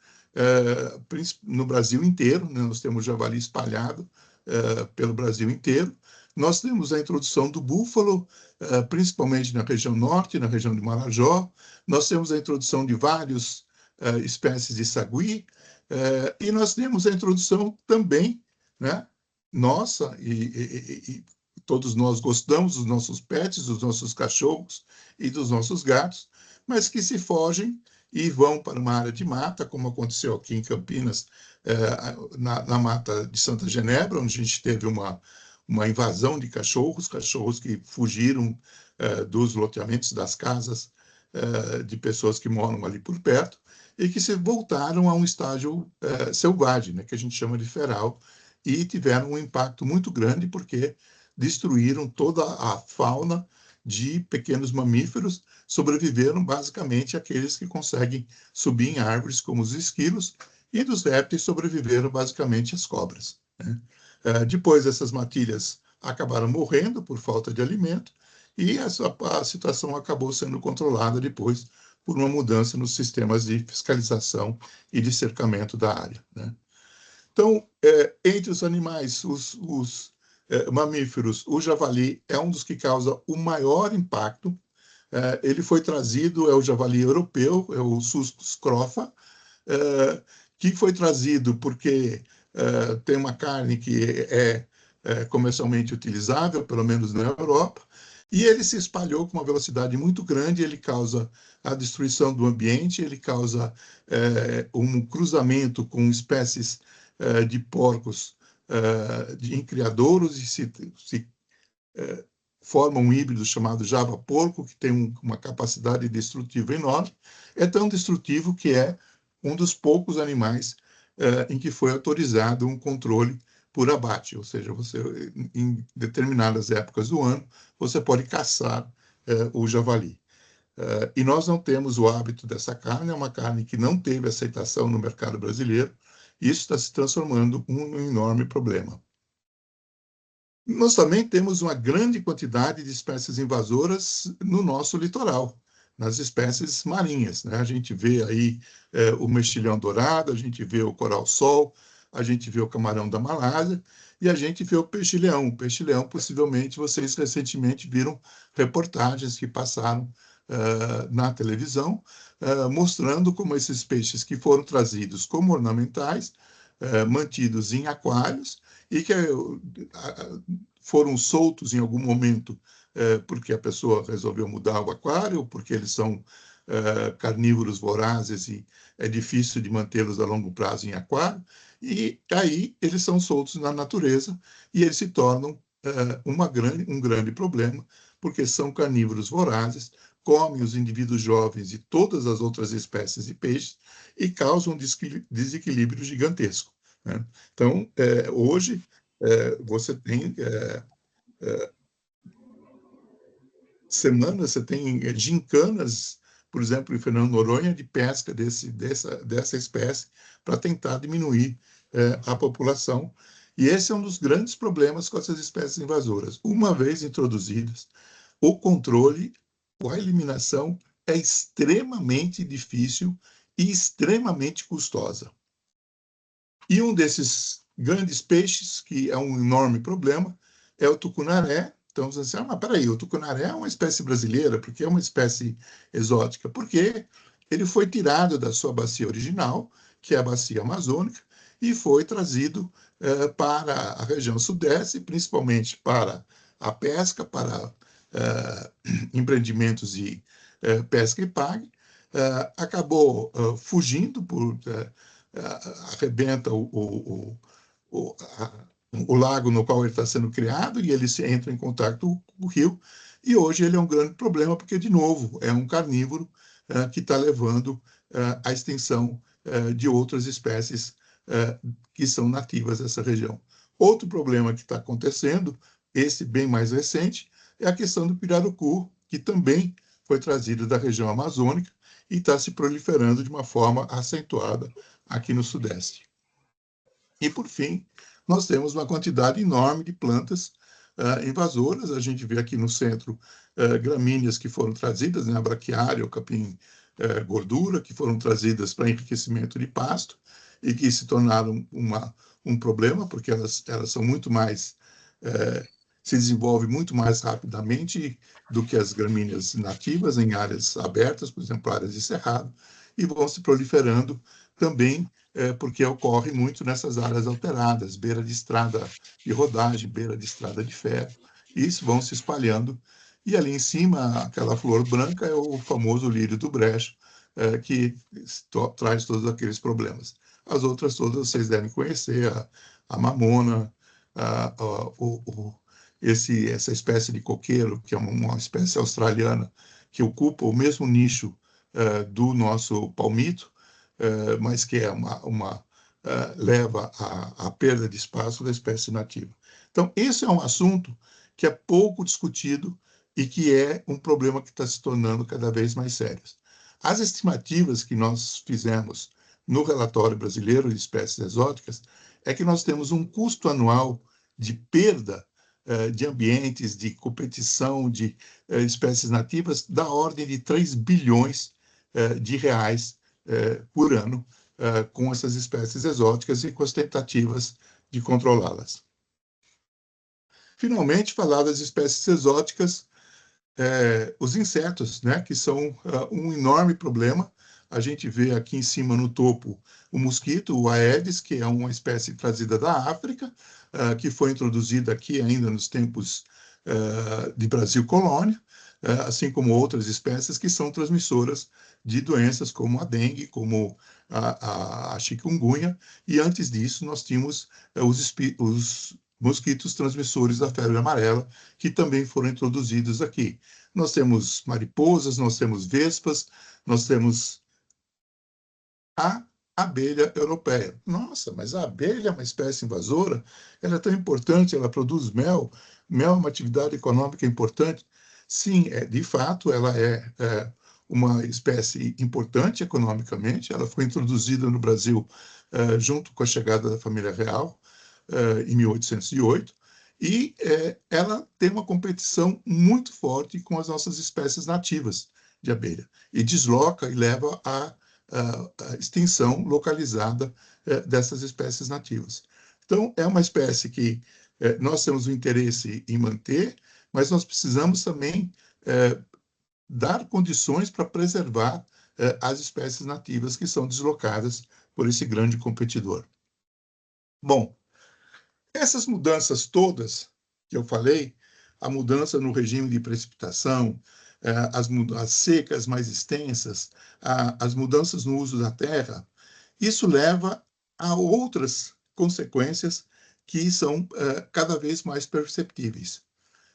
no Brasil inteiro, né? Nós temos javali espalhado pelo Brasil inteiro. Nós temos a introdução do búfalo, principalmente na região norte, na região de Marajó. Nós temos a introdução de várias espécies de sagui, e nós temos a introdução também, né, nossa, e todos nós gostamos dos nossos pets, dos nossos cachorros e dos nossos gatos, mas que se fogem e vão para uma área de mata, como aconteceu aqui em Campinas, na mata de Santa Genebra, onde a gente teve uma invasão de cachorros que fugiram dos loteamentos das casas de pessoas que moram ali por perto, e que se voltaram a um estágio selvagem, né, que a gente chama de feral, e tiveram um impacto muito grande porque destruíram toda a fauna de pequenos mamíferos. Sobreviveram basicamente aqueles que conseguem subir em árvores, como os esquilos, e dos répteis sobreviveram basicamente as cobras, né? Depois, essas matilhas acabaram morrendo por falta de alimento, e a situação acabou sendo controlada depois por uma mudança nos sistemas de fiscalização e de cercamento da área, né? Então, entre os animais, os mamíferos, o javali é um dos que causa o maior impacto. Ele foi trazido, é o javali europeu, é o Sus scrofa, que foi trazido porque tem uma carne que é comercialmente utilizável, pelo menos na Europa, e ele se espalhou com uma velocidade muito grande. Ele causa a destruição do ambiente, ele causa um cruzamento com espécies de porcos em criadouros e se forma um híbrido chamado java-porco, que tem uma capacidade destrutiva enorme. É tão destrutivo que é um dos poucos animais em que foi autorizado um controle por abate, ou seja, você, em determinadas épocas do ano, você pode caçar o javali. E nós não temos o hábito dessa carne, é uma carne que não teve aceitação no mercado brasileiro, e isso está se transformando em um enorme problema. Nós também temos uma grande quantidade de espécies invasoras no nosso litoral, nas espécies marinhas, né? A gente vê aí o mexilhão dourado, a gente vê o coral-sol, a gente vê o camarão da Malásia e a gente vê o peixe-leão. O peixe-leão, possivelmente, vocês recentemente viram reportagens que passaram na televisão, mostrando como esses peixes que foram trazidos como ornamentais, mantidos em aquários, e que foram soltos em algum momento porque a pessoa resolveu mudar o aquário, porque eles são carnívoros vorazes e é difícil de mantê-los a longo prazo em aquário, e aí eles são soltos na natureza e eles se tornam um grande problema, porque são carnívoros vorazes, comem os indivíduos jovens de todas as outras espécies de peixes e causam um desequilíbrio gigantesco, né? Então, hoje, você tem semanas, você tem gincanas, por exemplo, em Fernando Noronha, de pesca dessa espécie para tentar diminuir a população. E esse é um dos grandes problemas com essas espécies invasoras. Uma vez introduzidas, o controle ou a eliminação é extremamente difícil e extremamente custosa. E um desses grandes peixes, que é um enorme problema, é o tucunaré. Então, você diz, mas peraí, o tucunaré é uma espécie brasileira, porque é uma espécie exótica? Porque ele foi tirado da sua bacia original, que é a bacia amazônica, e foi trazido para a região sudeste, principalmente para a pesca, para empreendimentos de pesca e pague. Acabou fugindo por... arrebenta o lago no qual ele está sendo criado e ele entra em contato com o rio. E hoje ele é um grande problema porque, de novo, é um carnívoro que está levando à extinção de outras espécies que são nativas dessa região. Outro problema que está acontecendo, esse bem mais recente, é a questão do pirarucu, que também foi trazido da região amazônica e está se proliferando de uma forma acentuada aqui no Sudeste. E, por fim, nós temos uma quantidade enorme de plantas invasoras. A gente vê aqui no centro gramíneas que foram trazidas, né, a braquiária, o capim-gordura, que foram trazidas para enriquecimento de pasto e que se tornaram um problema, porque elas são muito mais... se desenvolvem muito mais rapidamente do que as gramíneas nativas em áreas abertas, por exemplo, áreas de cerrado, e vão se proliferando também porque ocorre muito nessas áreas alteradas, beira de estrada de rodagem, beira de estrada de ferro, e isso vão se espalhando. E ali em cima, aquela flor branca é o famoso lírio do brejo, que traz todos aqueles problemas. As outras todas vocês devem conhecer, a mamona, essa espécie de coqueiro, que é uma espécie australiana, que ocupa o mesmo nicho do nosso palmito, mas que leva à perda de espaço da espécie nativa. Então, esse é um assunto que é pouco discutido e que é um problema que está se tornando cada vez mais sério. As estimativas que nós fizemos no relatório brasileiro de espécies exóticas é que nós temos um custo anual de perda de ambientes, de competição de espécies nativas da ordem de 3 bilhões de reais por ano com essas espécies exóticas e com as tentativas de controlá-las. Finalmente, falar das espécies exóticas, os insetos, né, que são um enorme problema. A gente vê aqui em cima no topo o mosquito, o Aedes, que é uma espécie trazida da África, que foi introduzida aqui ainda nos tempos de Brasil colônia. assim como outras espécies que são transmissoras de doenças como a dengue, como a chikungunya, e antes disso nós tínhamos os mosquitos transmissores da febre amarela, que também foram introduzidos aqui. Nós temos mariposas, nós temos vespas, nós temos a abelha europeia. Nossa, mas a abelha é uma espécie invasora, ela é tão importante, ela produz mel, mel é uma atividade econômica importante. Sim, de fato, ela é uma espécie importante economicamente, ela foi introduzida no Brasil junto com a chegada da família real, em 1808, e ela tem uma competição muito forte com as nossas espécies nativas de abelha, e desloca e leva a extinção localizada dessas espécies nativas. Então, é uma espécie que nós temos o interesse em manter, mas nós precisamos também dar condições para preservar as espécies nativas que são deslocadas por esse grande competidor. Bom, essas mudanças todas que eu falei, a mudança no regime de precipitação, as secas mais extensas, as mudanças no uso da terra, isso leva a outras consequências que são cada vez mais perceptíveis.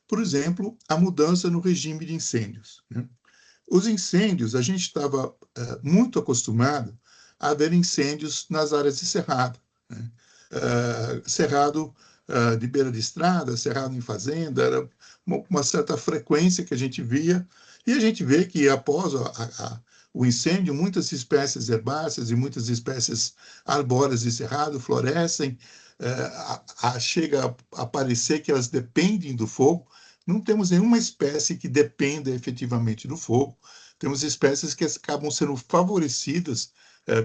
Por exemplo, a mudança no regime de incêndios, né? Os incêndios, a gente estava muito acostumado a ver incêndios nas áreas de cerrado, né? Cerrado de beira de estrada, cerrado em fazenda, era uma certa frequência que a gente via, e a gente vê que após o incêndio, muitas espécies herbáceas e muitas espécies arbóreas de cerrado florescem, chega a parecer que elas dependem do fogo. Não temos nenhuma espécie que dependa efetivamente do fogo, temos espécies que acabam sendo favorecidas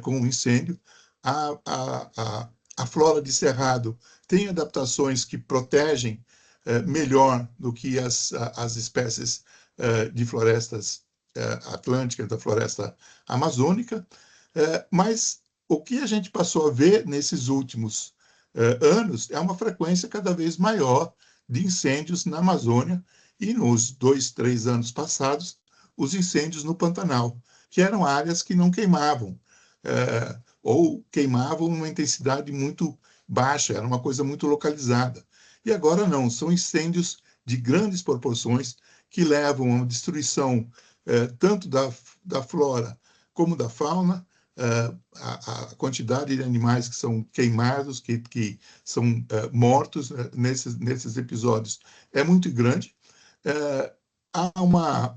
com o incêndio. A flora de cerrado tem adaptações que protegem melhor do que as espécies de florestas atlânticas, da floresta amazônica, mas o que a gente passou a ver nesses últimos anos é uma frequência cada vez maior de incêndios na Amazônia, e nos 2, 3 anos passados, os incêndios no Pantanal, que eram áreas que não queimavam, ou queimavam numa intensidade muito baixa, era uma coisa muito localizada. E agora não, são incêndios de grandes proporções que levam a uma destruição tanto da flora como da fauna, a quantidade de animais que são queimados, que são mortos nesses episódios é muito grande. Há uma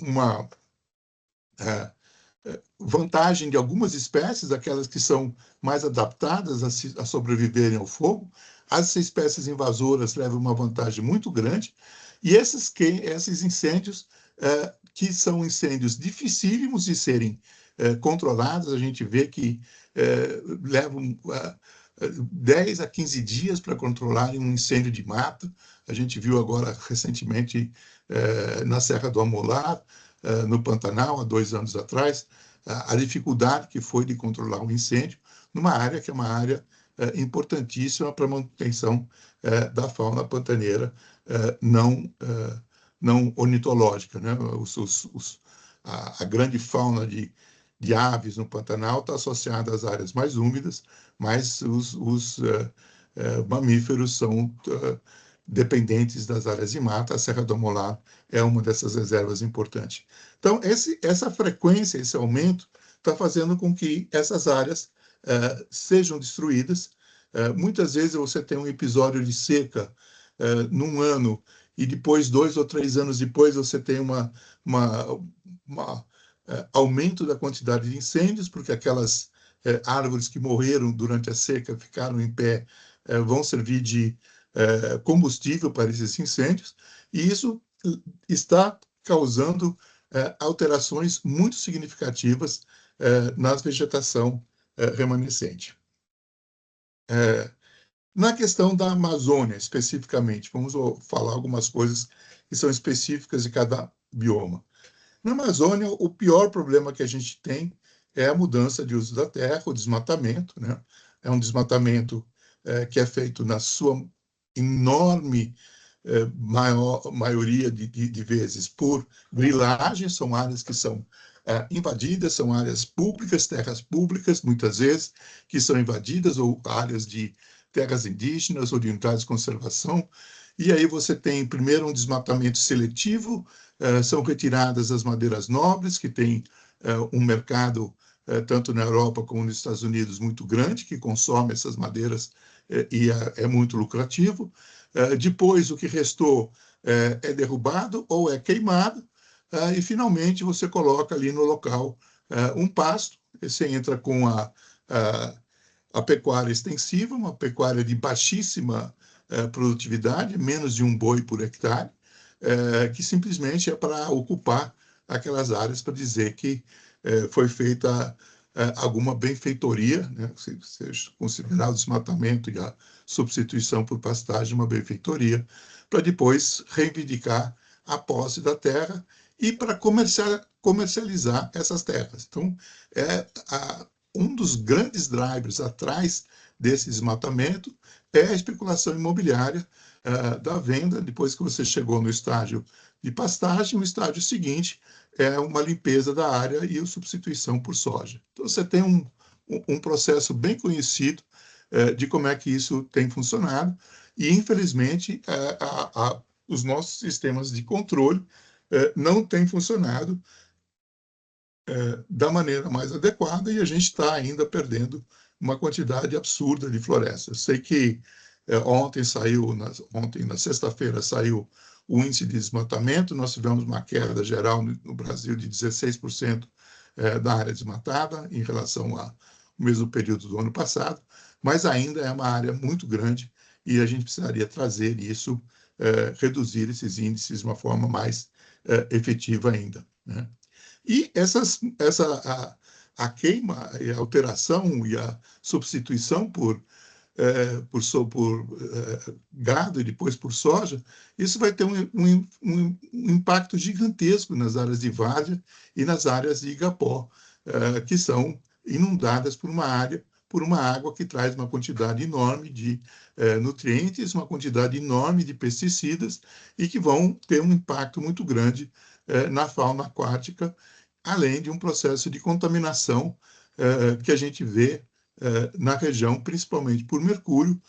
vantagem de algumas espécies, aquelas que são mais adaptadas a sobreviverem ao fogo. As espécies invasoras levam uma vantagem muito grande, e esses incêndios, que são incêndios dificílimos de serem controlados, a gente vê que levam 10 a 15 dias para controlarem um incêndio de mata. A gente viu agora recentemente na Serra do Amolar, no Pantanal, há 2 anos atrás, a dificuldade que foi de controlar um incêndio numa área que é uma área importantíssima para a manutenção da fauna pantaneira não ornitológica, né? A grande fauna de aves no Pantanal está associada às áreas mais úmidas, mas os mamíferos são dependentes das áreas de mata. A Serra do Amolar é uma dessas reservas importantes. Então, essa frequência, esse aumento, está fazendo com que essas áreas sejam destruídas. Muitas vezes você tem um episódio de seca num ano, e depois, 2 ou 3 anos depois, você tem aumento da quantidade de incêndios, porque aquelas árvores que morreram durante a seca, ficaram em pé, vão servir de combustível para esses incêndios, e isso está causando alterações muito significativas na vegetação remanescente. Na questão da Amazônia, especificamente, vamos falar algumas coisas que são específicas de cada bioma. Na Amazônia, o pior problema que a gente tem é a mudança de uso da terra, o desmatamento, né? É um desmatamento que é feito na sua enorme maioria de vezes por grilagem, são áreas que são invadidas, são áreas públicas, terras públicas, muitas vezes, que são invadidas, ou áreas de terras indígenas ou de unidades de conservação. E aí você tem, primeiro, um desmatamento seletivo, são retiradas as madeiras nobres, que tem um mercado, tanto na Europa como nos Estados Unidos, muito grande, que consome essas madeiras e é muito lucrativo. Depois, o que restou é derrubado ou é queimado, e, finalmente, você coloca ali no local um pasto, você entra com a pecuária extensiva, uma pecuária de baixíssima produtividade, menos de um boi por hectare, que simplesmente é para ocupar aquelas áreas para dizer que foi feita alguma benfeitoria, né? Se considerar o desmatamento e a substituição por pastagem uma benfeitoria, para depois reivindicar a posse da terra e para comercializar essas terras. Então, um dos grandes drivers atrás desse desmatamento é a especulação imobiliária da venda. Depois que você chegou no estágio de pastagem, o estágio seguinte é uma limpeza da área e a substituição por soja. Então, você tem um processo bem conhecido de como é que isso tem funcionado e, infelizmente, os nossos sistemas de controle não têm funcionado da maneira mais adequada e a gente está ainda perdendo uma quantidade absurda de floresta. Eu sei que ontem, na sexta-feira, saiu o índice de desmatamento, nós tivemos uma queda geral no Brasil de 16% da área desmatada em relação ao mesmo período do ano passado, mas ainda é uma área muito grande e a gente precisaria trazer isso, reduzir esses índices de uma forma mais efetiva ainda, né? E a queima, e a alteração e a substituição por gado e depois por soja, isso vai ter um impacto gigantesco nas áreas de várzea e nas áreas de igapó, que são inundadas por uma água que traz uma quantidade enorme de nutrientes, uma quantidade enorme de pesticidas e que vão ter um impacto muito grande na fauna aquática, além de um processo de contaminação que a gente vê na região, principalmente por mercúrio,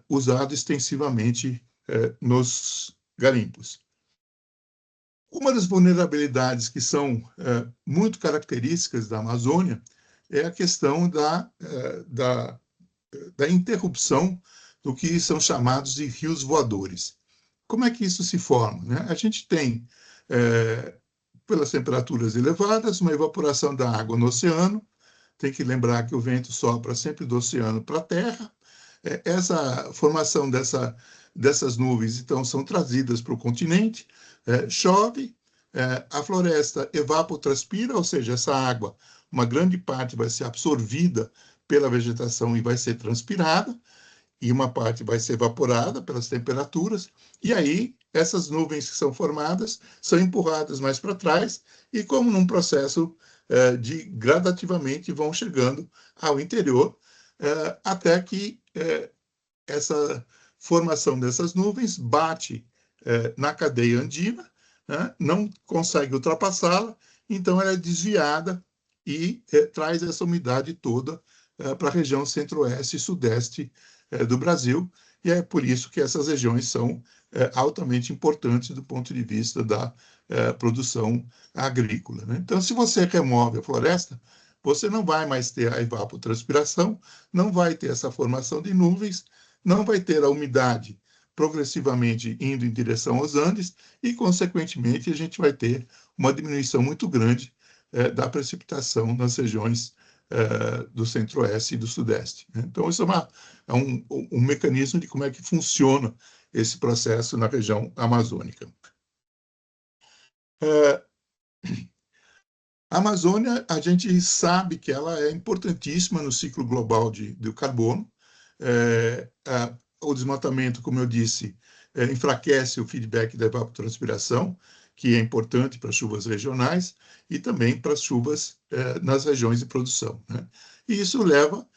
usado extensivamente nos garimpos. Uma das vulnerabilidades que são muito características da Amazônia é a questão da interrupção do que são chamados de rios voadores. Como é que isso se forma, né? A gente tem, pelas temperaturas elevadas, uma evaporação da água no oceano. Tem que lembrar que o vento sopra sempre do oceano para a terra. Essa formação dessas nuvens, então, são trazidas para o continente, chove, a floresta evapotranspira, ou seja, essa água, uma grande parte vai ser absorvida pela vegetação e vai ser transpirada, e uma parte vai ser evaporada pelas temperaturas, e aí essas nuvens que são formadas são empurradas mais para trás, e como num processo de gradativamente vão chegando ao interior, até que essa formação dessas nuvens bate na cadeia andina, né, não consegue ultrapassá-la, então ela é desviada e traz essa umidade toda para a região centro-oeste e sudeste do Brasil, e é por isso que essas regiões são altamente importantes do ponto de vista da produção agrícola, né? Então, se você remove a floresta, você não vai mais ter a evapotranspiração, não vai ter essa formação de nuvens, não vai ter a umidade progressivamente indo em direção aos Andes e, consequentemente, a gente vai ter uma diminuição muito grande da precipitação nas regiões do centro-oeste e do sudeste, né? Então, isso é um mecanismo de como é que funciona esse processo na região amazônica. A Amazônia, a gente sabe que ela é importantíssima no ciclo global do carbono. O desmatamento, como eu disse, enfraquece o feedback da evapotranspiração, que é importante para chuvas regionais e também para as chuvas nas regiões de produção, né? E isso leva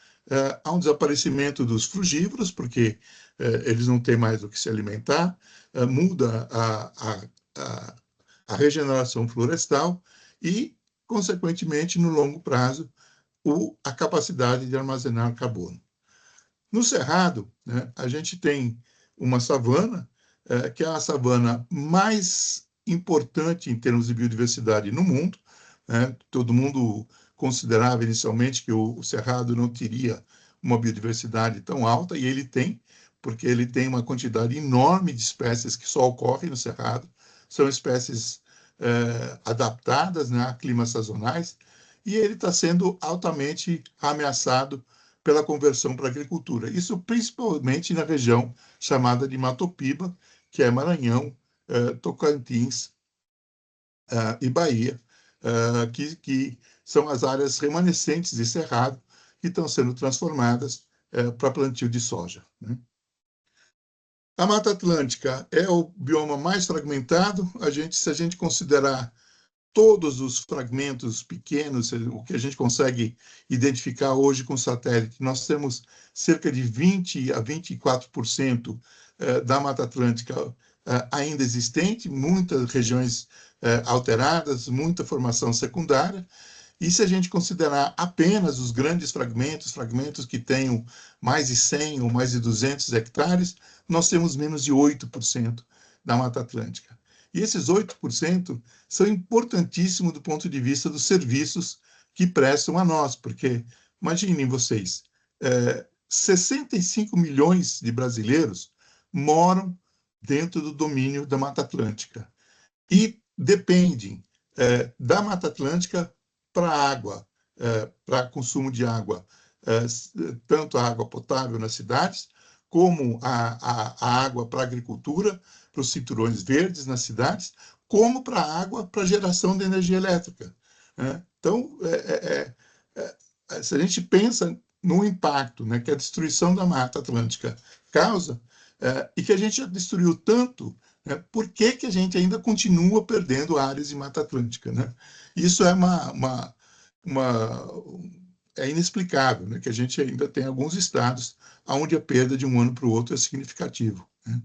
a um desaparecimento dos frugívoros, porque eles não têm mais o que se alimentar, muda a regeneração florestal e, consequentemente, no longo prazo, a capacidade de armazenar carbono. No Cerrado, né, a gente tem uma savana, que é a savana mais importante em termos de biodiversidade no mundo, né? Todo mundo considerava inicialmente que o Cerrado não teria uma biodiversidade tão alta, e ele tem, porque ele tem uma quantidade enorme de espécies que só ocorrem no Cerrado. São espécies adaptadas, né, a climas sazonais, e ele está sendo altamente ameaçado pela conversão para a agricultura. Isso principalmente na região chamada de Matopiba, que é Maranhão, Tocantins e Bahia, que são as áreas remanescentes de cerrado que estão sendo transformadas para plantio de soja, né? A Mata Atlântica é o bioma mais fragmentado. Se a gente considerar todos os fragmentos pequenos, o que a gente consegue identificar hoje com satélite, nós temos cerca de 20 a 24% da Mata Atlântica ainda existente, muitas regiões alteradas, muita formação secundária. E se a gente considerar apenas os grandes fragmentos que tenham mais de 100 ou mais de 200 hectares, nós temos menos de 8% da Mata Atlântica. E esses 8% são importantíssimos do ponto de vista dos serviços que prestam a nós, porque, imaginem vocês, 65 milhões de brasileiros moram dentro do domínio da Mata Atlântica e dependem da Mata Atlântica para água, para consumo de água, tanto a água potável nas cidades, como a água para a agricultura, para os cinturões verdes nas cidades, como para a água para a geração de energia elétrica, né? Então, se a gente pensa no impacto, né, que a destruição da Mata Atlântica causa, e que a gente já destruiu tanto, né, por que a gente ainda continua perdendo áreas de Mata Atlântica, né? Isso é inexplicável, né, que a gente ainda tem alguns estados onde a perda de um ano para o outro é significativo, né?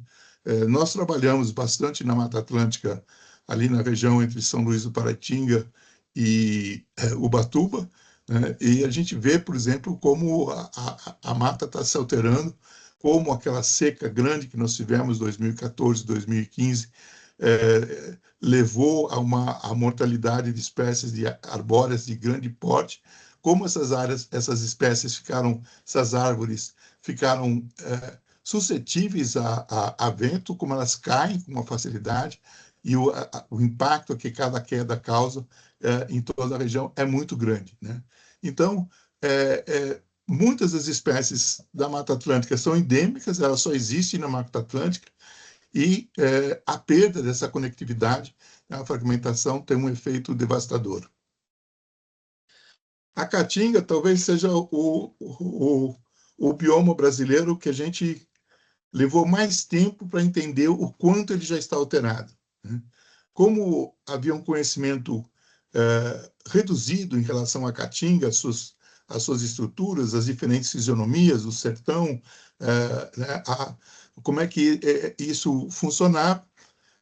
Nós trabalhamos bastante na Mata Atlântica, ali na região entre São Luís do Paraitinga e Ubatuba, né? E a gente vê, por exemplo, como a mata está se alterando, como aquela seca grande que nós tivemos em 2014, 2015, levou a mortalidade de espécies de arbóreas de grande porte, como essas espécies essas árvores ficaram suscetíveis a vento, como elas caem com uma facilidade, e o impacto que cada queda causa em toda a região é muito grande, né? Então, muitas das espécies da Mata Atlântica são endêmicas, elas só existem na Mata Atlântica, e a perda dessa conectividade, a fragmentação, tem um efeito devastador. A Caatinga talvez seja o bioma brasileiro que a gente levou mais tempo para entender o quanto ele já está alterado, né? Como havia um conhecimento reduzido em relação à Caatinga, as suas estruturas, as diferentes fisionomias, o sertão, né, como é que isso funcionava,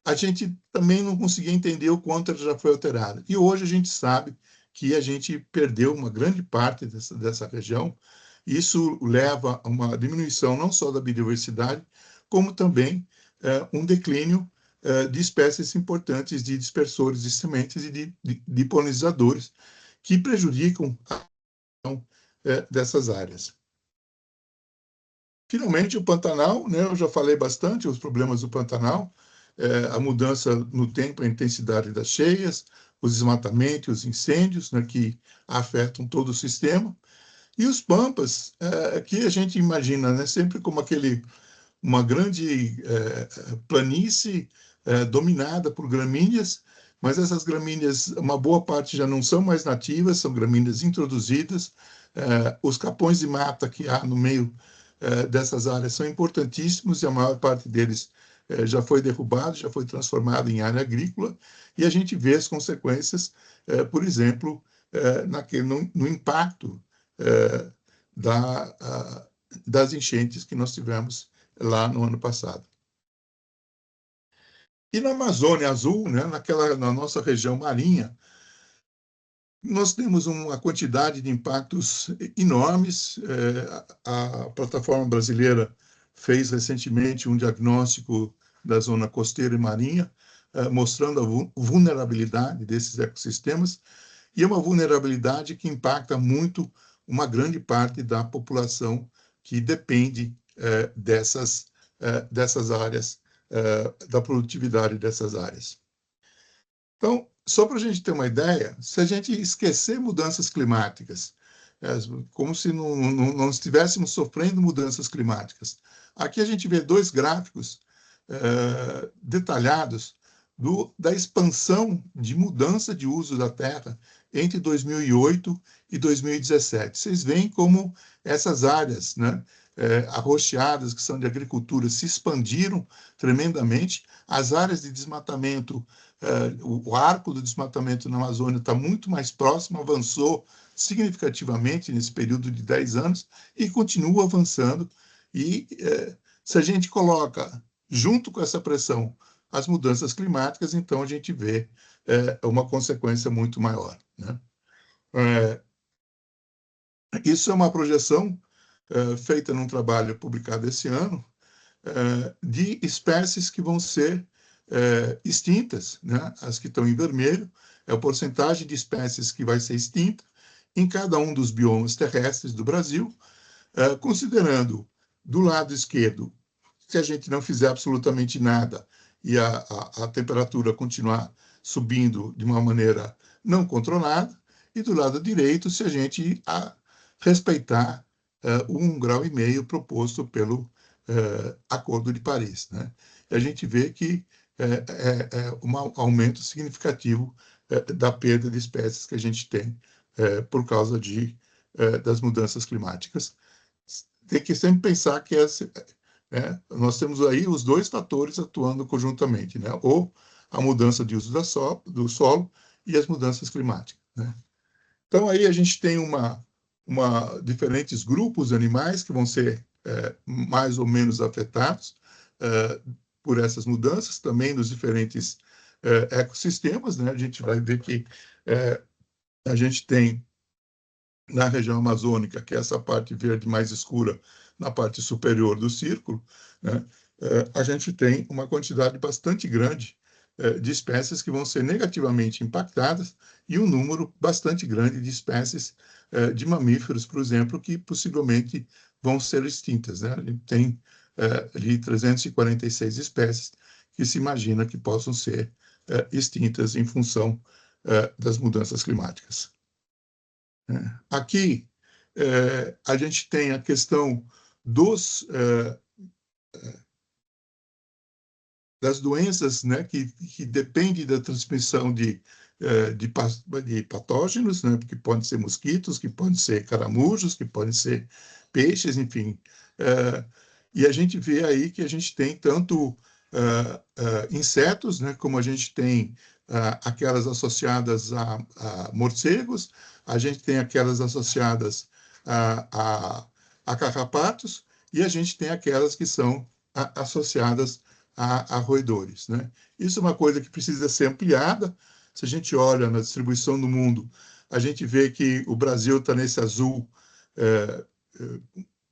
a gente também não conseguia entender o quanto ela já foi alterada. E hoje a gente sabe que a gente perdeu uma grande parte dessa região. Isso leva a uma diminuição não só da biodiversidade, como também um declínio de espécies importantes de dispersores de sementes e de polinizadores, que prejudicam a ação dessas áreas. Finalmente, o Pantanal, né? Eu já falei bastante os problemas do Pantanal, a mudança no tempo, a intensidade das cheias, os desmatamentos, os incêndios, né, que afetam todo o sistema. E os pampas, que a gente imagina, né, sempre como uma grande planície dominada por gramíneas, mas essas gramíneas, uma boa parte já não são mais nativas, são gramíneas introduzidas. Os capões de mata que há no meio dessas áreas são importantíssimos, e a maior parte deles já foi derrubado, já foi transformado em área agrícola, e a gente vê as consequências, por exemplo, no impacto das enchentes que nós tivemos lá no ano passado. E na Amazônia Azul, né, na nossa região marinha, nós temos uma quantidade de impactos enormes. A plataforma brasileira fez recentemente um diagnóstico da zona costeira e marinha, mostrando a vulnerabilidade desses ecossistemas, e é uma vulnerabilidade que impacta muito uma grande parte da população que depende dessas áreas, da produtividade dessas áreas. Então, só para a gente ter uma ideia, se a gente esquecer mudanças climáticas, como se não estivéssemos sofrendo mudanças climáticas, aqui a gente vê dois gráficos detalhados da expansão de mudança de uso da terra entre 2008 e 2017. Vocês veem como essas áreas, né, arroxeadas, que são de agricultura, se expandiram tremendamente. As áreas de desmatamento, o arco do desmatamento na Amazônia está muito mais próximo, avançou significativamente nesse período de 10 anos e continua avançando. E se a gente coloca junto com essa pressão as mudanças climáticas, então a gente vê uma consequência muito maior, né? Isso é uma projeção feita num trabalho publicado esse ano, de espécies que vão ser extintas, né? As que estão em vermelho é a porcentagem de espécies que vai ser extinta em cada um dos biomas terrestres do Brasil, considerando do lado esquerdo, se a gente não fizer absolutamente nada e a temperatura continuar subindo de uma maneira não controlada, e do lado direito, se a gente respeitar o 1,5 graus proposto pelo Acordo de Paris, né? E a gente vê que um aumento significativo da perda de espécies que a gente tem por causa das mudanças climáticas. Tem que sempre pensar que nós temos aí os dois fatores atuando conjuntamente, né? Ou a mudança de uso do solo e as mudanças climáticas, né? Então, aí a gente tem diferentes grupos de animais que vão ser mais ou menos afetados por essas mudanças, também nos diferentes ecossistemas, né? A gente vai ver que a gente tem na região amazônica, que é essa parte verde mais escura na parte superior do círculo, né? A gente tem uma quantidade bastante grande de espécies que vão ser negativamente impactadas e um número bastante grande de espécies de mamíferos, por exemplo, que possivelmente vão ser extintas, né? A gente tem ali 346 espécies que se imagina que possam ser extintas em função das mudanças climáticas. Aqui a gente tem a questão das doenças, né, que dependem da transmissão de patógenos, né, que podem ser mosquitos, que podem ser caramujos, que podem ser peixes, enfim. E a gente vê aí que a gente tem tanto insetos, né, como a gente tem aquelas associadas a morcegos, a gente tem aquelas associadas a carrapatos, e a gente tem aquelas que são associadas a roedores, né? Isso é uma coisa que precisa ser ampliada. Se a gente olha na distribuição do mundo, a gente vê que o Brasil está nesse azul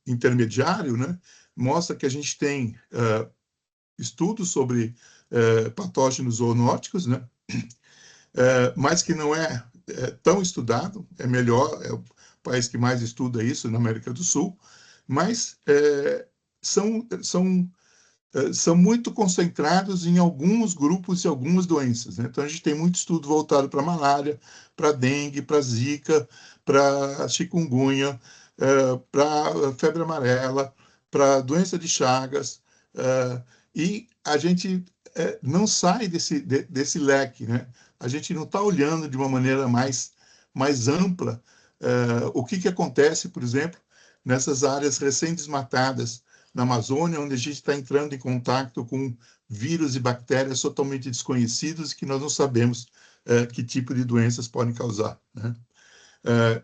intermediário, né? Mostra que a gente tem estudos sobre patógenos zoonóticos, né? Mas que não é tão estudado, é melhor, é o país que mais estuda isso na América do Sul, mas são muito concentrados em alguns grupos e algumas doenças, né? Então, a gente tem muito estudo voltado para malária, para dengue, para zika, para chikungunya, para febre amarela, para doença de Chagas, e a gente não sai desse leque, né? A gente não está olhando de uma maneira mais ampla o que acontece, por exemplo, nessas áreas recém-desmatadas na Amazônia, onde a gente está entrando em contato com vírus e bactérias totalmente desconhecidos que nós não sabemos que tipo de doenças podem causar, né?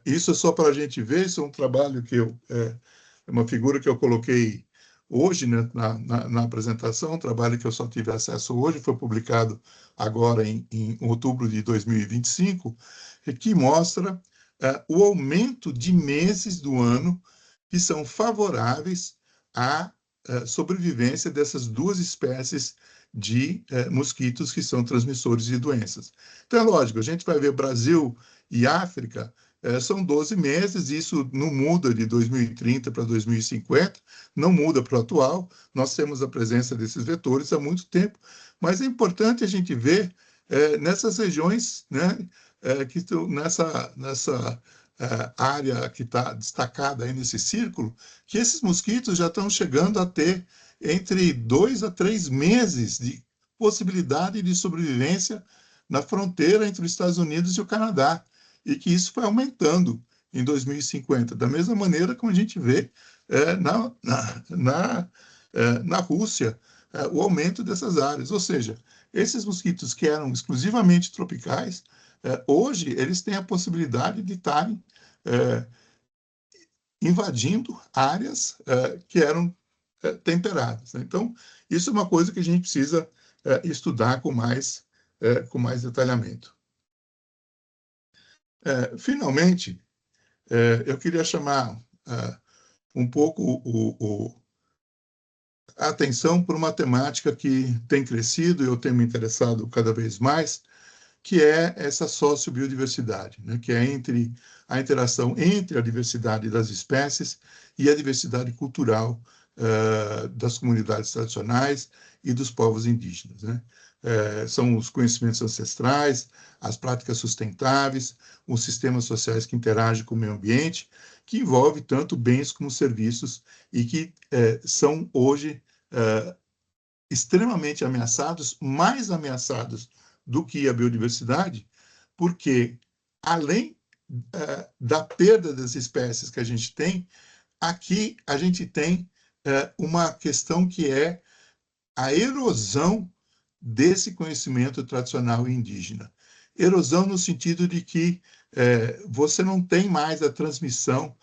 Isso é só para a gente ver, isso é um trabalho que é uma figura que eu coloquei hoje, né, na apresentação, um trabalho que eu só tive acesso hoje, foi publicado agora em outubro de 2025, que mostra o aumento de meses do ano que são favoráveis à sobrevivência dessas duas espécies de mosquitos que são transmissores de doenças. Então, é lógico, a gente vai ver Brasil e África, são 12 meses, isso não muda de 2030 para 2050, não muda para o atual, nós temos a presença desses vetores há muito tempo, mas é importante a gente ver nessas regiões, né, que estão nessa área que está destacada aí nesse círculo, que esses mosquitos já estão chegando a ter entre 2 a 3 meses de possibilidade de sobrevivência na fronteira entre os Estados Unidos e o Canadá, e que isso foi aumentando em 2050, da mesma maneira como a gente vê na Rússia o aumento dessas áreas. Ou seja, esses mosquitos que eram exclusivamente tropicais, hoje eles têm a possibilidade de estarem invadindo áreas que eram temperadas, né? Então, isso é uma coisa que a gente precisa estudar com mais detalhamento. Finalmente, eu queria chamar um pouco a atenção para uma temática que tem crescido e eu tenho me interessado cada vez mais, que é essa sociobiodiversidade, né? Que é a interação entre a diversidade das espécies e a diversidade cultural das comunidades tradicionais e dos povos indígenas, né? São os conhecimentos ancestrais, as práticas sustentáveis, os sistemas sociais que interagem com o meio ambiente, que envolve tanto bens como serviços e que são hoje extremamente ameaçados, mais ameaçados do que a biodiversidade, porque além da perda das espécies que a gente tem, aqui a gente tem uma questão que é a erosão desse conhecimento tradicional indígena. Erosão no sentido de que você não tem mais a transmissão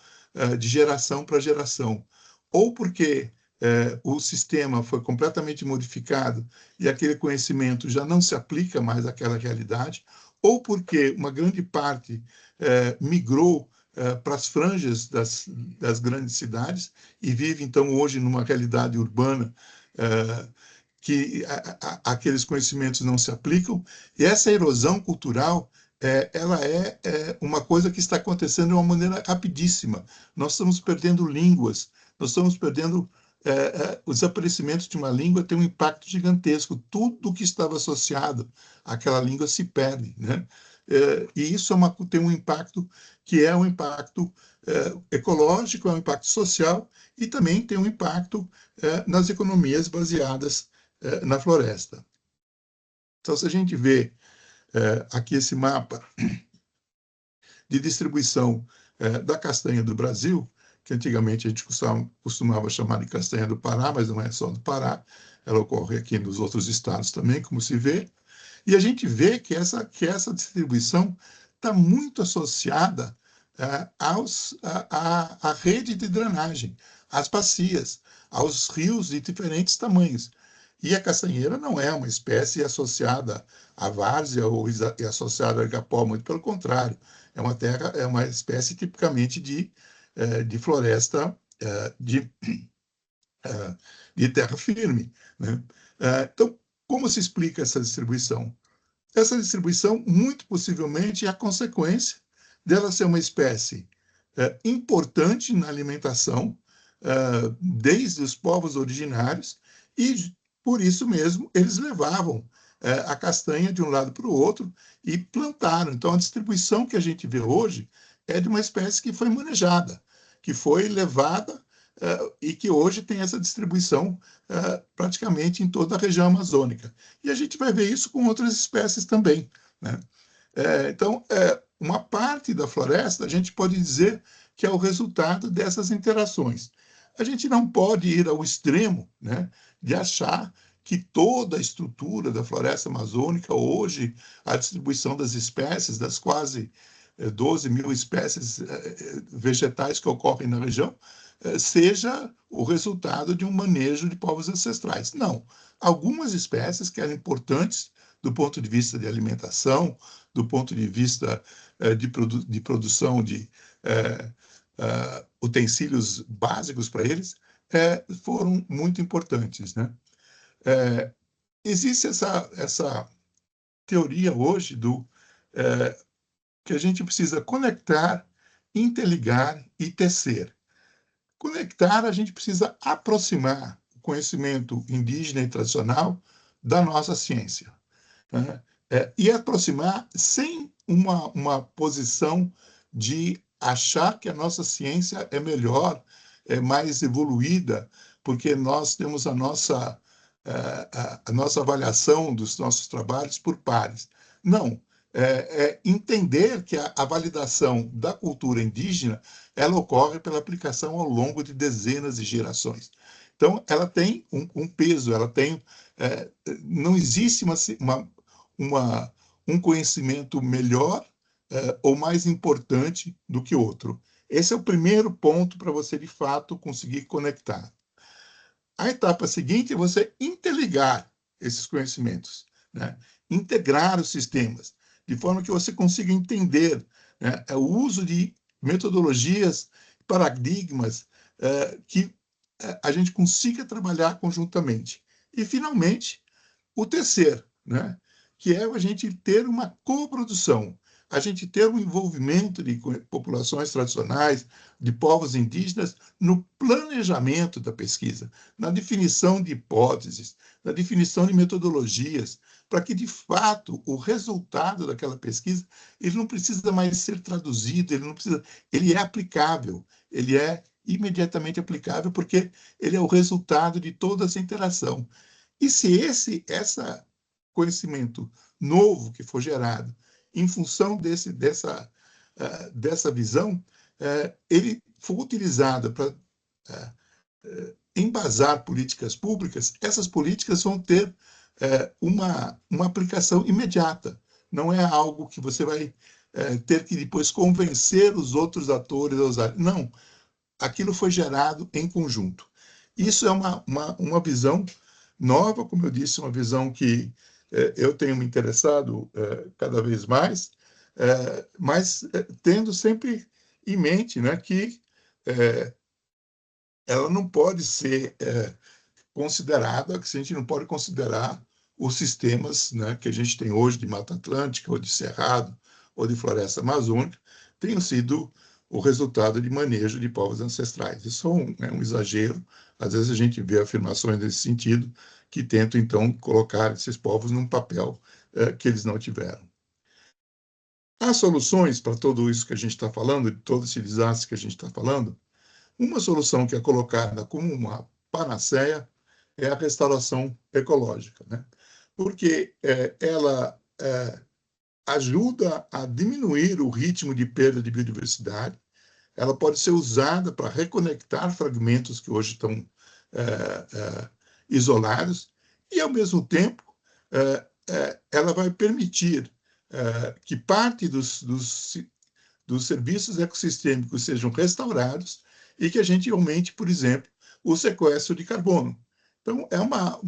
de geração para geração, ou porque o sistema foi completamente modificado e aquele conhecimento já não se aplica mais àquela realidade, ou porque uma grande parte migrou para as franjas das grandes cidades e vive, então, hoje numa realidade urbana que aqueles conhecimentos não se aplicam. E essa erosão cultural ela é uma coisa que está acontecendo de uma maneira rapidíssima. Nós estamos perdendo línguas, nós estamos perdendo o desaparecimento de uma língua tem um impacto gigantesco. Tudo que estava associado àquela língua se perde, né? E isso tem um impacto que é um impacto ecológico, é um impacto social e também tem um impacto nas economias baseadas na floresta. Então, se a gente vê aqui esse mapa de distribuição da castanha do Brasil, que antigamente a gente costumava chamar de castanha do Pará, mas não é só do Pará, ela ocorre aqui nos outros estados também, como se vê, e a gente vê que essa distribuição está muito associada à rede de drenagem, às bacias, aos rios de diferentes tamanhos. E a castanheira não é uma espécie associada à várzea ou associada ao igapó, muito pelo contrário, é uma espécie tipicamente de floresta de terra firme, né? Então, como se explica essa distribuição? Essa distribuição, muito possivelmente, é a consequência dela ser uma espécie importante na alimentação desde os povos originários e, por isso mesmo, eles levavam a castanha de um lado para o outro e plantaram. Então, a distribuição que a gente vê hoje é de uma espécie que foi manejada, que foi levada e que hoje tem essa distribuição praticamente em toda a região amazônica. E a gente vai ver isso com outras espécies também, né? Então, uma parte da floresta a gente pode dizer que é o resultado dessas interações. A gente não pode ir ao extremo, né, de achar que toda a estrutura da floresta amazônica, hoje, a distribuição das espécies, das quase 12 mil espécies vegetais que ocorrem na região, seja o resultado de um manejo de povos ancestrais. Não. Algumas espécies que eram importantes do ponto de vista de alimentação, do ponto de vista de produção de utensílios básicos para eles, foram muito importantes, né? Existe essa teoria hoje que a gente precisa conectar, interligar e tecer. Conectar, a gente precisa aproximar o conhecimento indígena e tradicional da nossa ciência, né? E aproximar sem uma posição de achar que a nossa ciência é melhor, é mais evoluída, porque nós temos a nossa avaliação dos nossos trabalhos por pares. Não. Entender que a validação da cultura indígena ela ocorre pela aplicação ao longo de dezenas de gerações. Então, ela tem um peso, ela tem... não existe um conhecimento melhor ou mais importante do que outro. Esse é o primeiro ponto para você, de fato, conseguir conectar. A etapa seguinte é você interligar esses conhecimentos, né? Integrar os sistemas, de forma que você consiga entender, né, o uso de metodologias, paradigmas que a gente consiga trabalhar conjuntamente. E, finalmente, o terceiro, né, que é a gente ter uma coprodução, a gente ter um envolvimento de populações tradicionais, de povos indígenas, no planejamento da pesquisa, na definição de hipóteses, na definição de metodologias, para que, de fato, o resultado daquela pesquisa ele não precisa mais ser traduzido, ele é aplicável, ele é imediatamente aplicável, porque ele é o resultado de toda essa interação. E se esse conhecimento novo que for gerado em função dessa visão, ele for utilizado para embasar políticas públicas, essas políticas vão ter uma aplicação imediata. Não é algo que você vai ter que depois convencer os outros atores a usar. Não, aquilo foi gerado em conjunto. Isso é uma visão nova, como eu disse, uma visão que eu tenho me interessado cada vez mais, mas tendo sempre em mente, né, que ela não pode ser considerada, que a gente não pode considerar os sistemas, né, que a gente tem hoje de Mata Atlântica, ou de Cerrado, ou de Floresta Amazônica, tenham sido o resultado de manejo de povos ancestrais. Isso é um exagero. Às vezes a gente vê afirmações nesse sentido que tentam, então, colocar esses povos num papel que eles não tiveram. Há soluções para tudo isso que a gente está falando, de todo esse desastre que a gente está falando. Uma solução que é colocada como uma panaceia é a restauração ecológica, né? Porque ela ajuda a diminuir o ritmo de perda de biodiversidade, ela pode ser usada para reconectar fragmentos que hoje estão isolados, e, ao mesmo tempo, ela vai permitir que parte dos serviços ecossistêmicos sejam restaurados e que a gente aumente, por exemplo, o sequestro de carbono. Então, é uma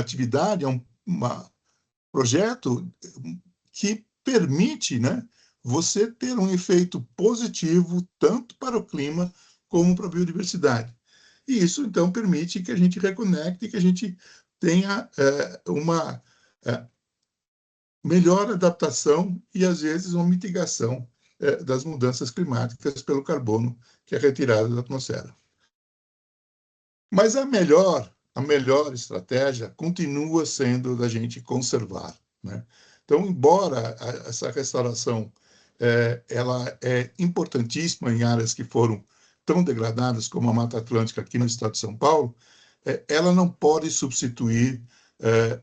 atividade, é um projeto que permite, né, você ter um efeito positivo tanto para o clima como para a biodiversidade. E isso, então, permite que a gente reconecte, que a gente tenha uma melhor adaptação e, às vezes, uma mitigação das mudanças climáticas pelo carbono que é retirado da atmosfera. Mas a melhor estratégia continua sendo da gente conservar, né? Então, embora essa restauração ela é importantíssima em áreas que foram tão degradadas como a Mata Atlântica aqui no estado de São Paulo, ela não pode substituir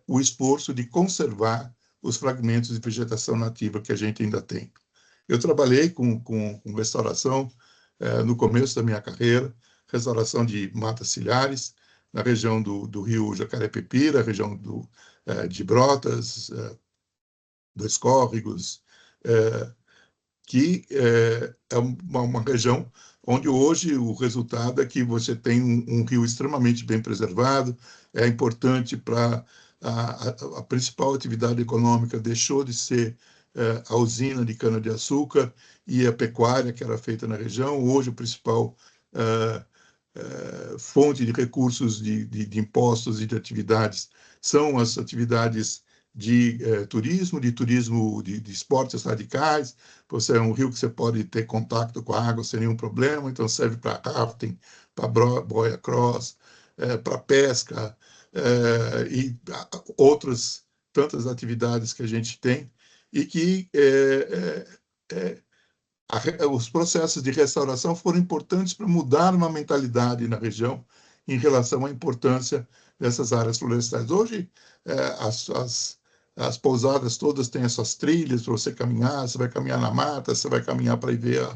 o esforço de conservar os fragmentos de vegetação nativa que a gente ainda tem. Eu trabalhei com restauração no começo da minha carreira, restauração de matas ciliares, na região do rio Jacaré-Pepira, região de Brotas, dos Córregos, que é uma região onde hoje o resultado é que você tem um rio extremamente bem preservado, é importante para a principal atividade econômica deixou de ser a usina de cana-de-açúcar e a pecuária que era feita na região. Hoje, o principal fonte de recursos de impostos e de atividades são as atividades de turismo de esportes radicais. Você é um rio que você pode ter contato com a água sem nenhum problema, então serve para rafting, para boia cross, para pesca, e outras tantas atividades que a gente tem, e que os processos de restauração foram importantes para mudar uma mentalidade na região em relação à importância dessas áreas florestais. Hoje, as pousadas todas têm essas trilhas para você caminhar, você vai caminhar na mata, você vai caminhar para ir ver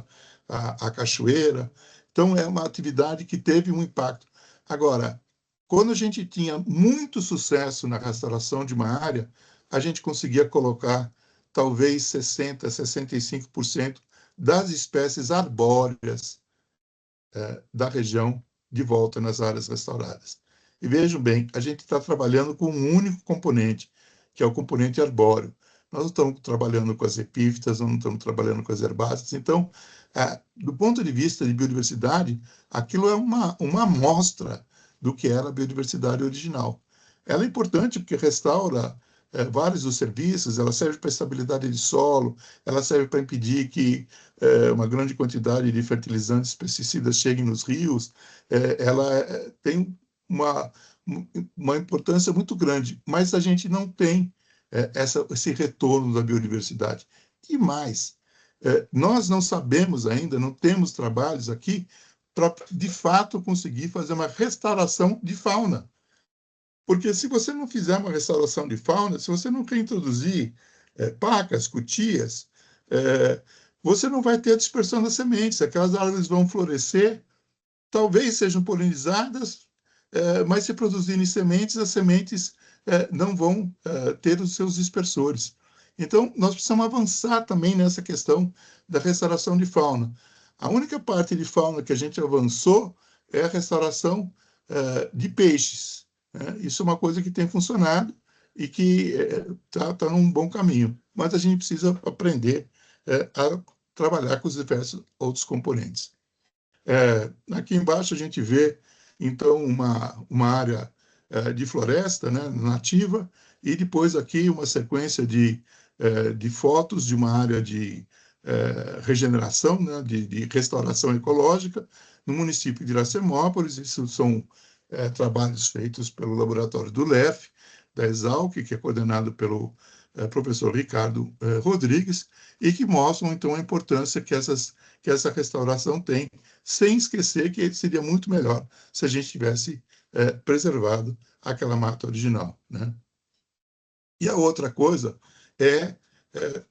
a cachoeira. Então, é uma atividade que teve um impacto. Agora, quando a gente tinha muito sucesso na restauração de uma área, a gente conseguia colocar talvez 60%, 65% das espécies arbóreas da região de volta nas áreas restauradas. E vejam bem, a gente está trabalhando com um único componente, que é o componente arbóreo. Nós não estamos trabalhando com as epífitas, não estamos trabalhando com as herbáceas. Então, do ponto de vista de biodiversidade, aquilo é uma amostra do que era a biodiversidade original. Ela é importante porque restaura vários dos serviços, ela serve para estabilidade de solo, ela serve para impedir que uma grande quantidade de fertilizantes, pesticidas cheguem nos rios, ela tem uma importância muito grande, mas a gente não tem esse retorno da biodiversidade. E mais, nós não sabemos ainda, não temos trabalhos aqui para, de fato, conseguir fazer uma restauração de fauna. Porque se você não fizer uma restauração de fauna, se você não reintroduzir pacas, cutias, você não vai ter a dispersão das sementes. Aquelas árvores vão florescer, talvez sejam polinizadas, mas se produzirem sementes, as sementes não vão ter os seus dispersores. Então, nós precisamos avançar também nessa questão da restauração de fauna. A única parte de fauna que a gente avançou é a restauração de peixes. Isso é uma coisa que tem funcionado e que está num bom caminho. Mas a gente precisa aprender a trabalhar com os diversos outros componentes. Aqui embaixo a gente vê, então, uma área de floresta, né, nativa, e depois aqui uma sequência de fotos de uma área de regeneração, né, de restauração ecológica, no município de Iracemópolis. Isso são trabalhos feitos pelo laboratório do LEF, da Exalc, que é coordenado pelo professor Ricardo Rodrigues, e que mostram, então, a importância que essa restauração tem, sem esquecer que seria muito melhor se a gente tivesse preservado aquela mata original, né? E a outra coisa é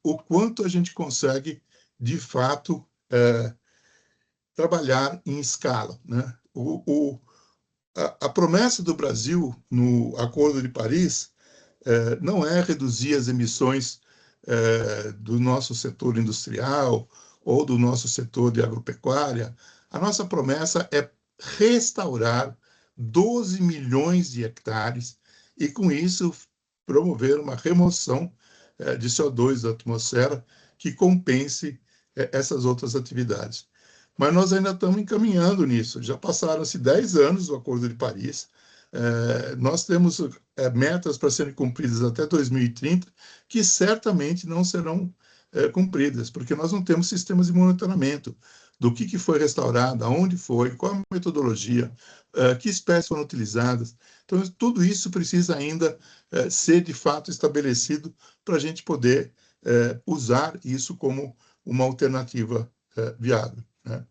o quanto a gente consegue, de fato, trabalhar em escala, né? A promessa do Brasil no Acordo de Paris não é reduzir as emissões do nosso setor industrial ou do nosso setor de agropecuária. A nossa promessa é restaurar 12 milhões de hectares e, com isso, promover uma remoção de CO2 da atmosfera que compense essas outras atividades. Mas nós ainda estamos encaminhando nisso. Já passaram-se 10 anos do Acordo de Paris. Nós temos metas para serem cumpridas até 2030, que certamente não serão cumpridas, porque nós não temos sistemas de monitoramento do que foi restaurado, aonde foi, qual a metodologia, que espécies foram utilizadas. Então, tudo isso precisa ainda ser, de fato, estabelecido para a gente poder usar isso como uma alternativa viável, né?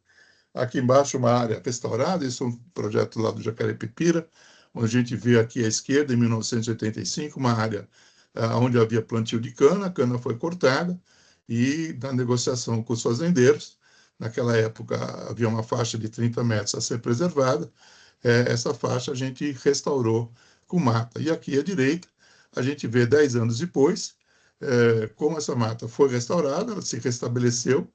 Aqui embaixo, uma área restaurada, isso é um projeto lá do Jacaré-Pipira, onde a gente vê aqui à esquerda, em 1985, uma área onde havia plantio de cana, a cana foi cortada, e na negociação com os fazendeiros, naquela época havia uma faixa de 30 metros a ser preservada, essa faixa a gente restaurou com mata. E aqui à direita, a gente vê 10 anos depois, como essa mata foi restaurada, ela se restabeleceu,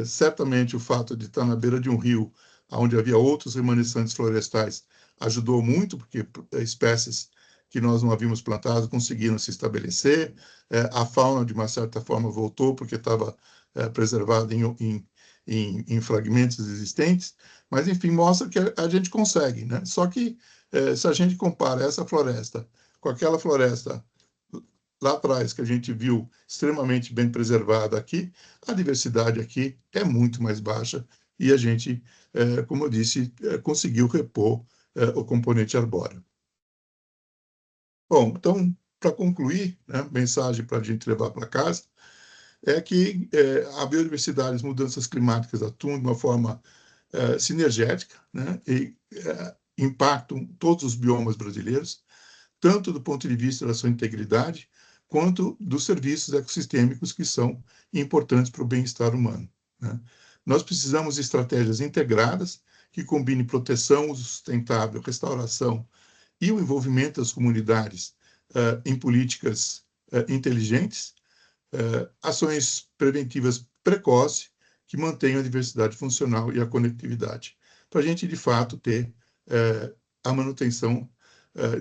Certamente o fato de estar na beira de um rio, onde havia outros remanescentes florestais, ajudou muito, porque espécies que nós não havíamos plantado conseguiram se estabelecer. A fauna, de uma certa forma, voltou, porque estava preservada em fragmentos existentes. Mas, enfim, mostra que a gente consegue, né? Só que, se a gente compara essa floresta com aquela floresta lá atrás, que a gente viu extremamente bem preservada aqui, a diversidade aqui é muito mais baixa e a gente, como eu disse, conseguiu repor o componente arbóreo. Bom, então, para concluir, né, mensagem para a gente levar para casa, é que a biodiversidade, as mudanças climáticas atuam de uma forma sinergética, né, e impactam todos os biomas brasileiros, tanto do ponto de vista da sua integridade, quanto dos serviços ecossistêmicos que são importantes para o bem-estar humano, né? Nós precisamos de estratégias integradas que combinem proteção, uso sustentável, restauração e o envolvimento das comunidades em políticas inteligentes, ações preventivas precoces que mantenham a diversidade funcional e a conectividade, para a gente, de fato, ter a manutenção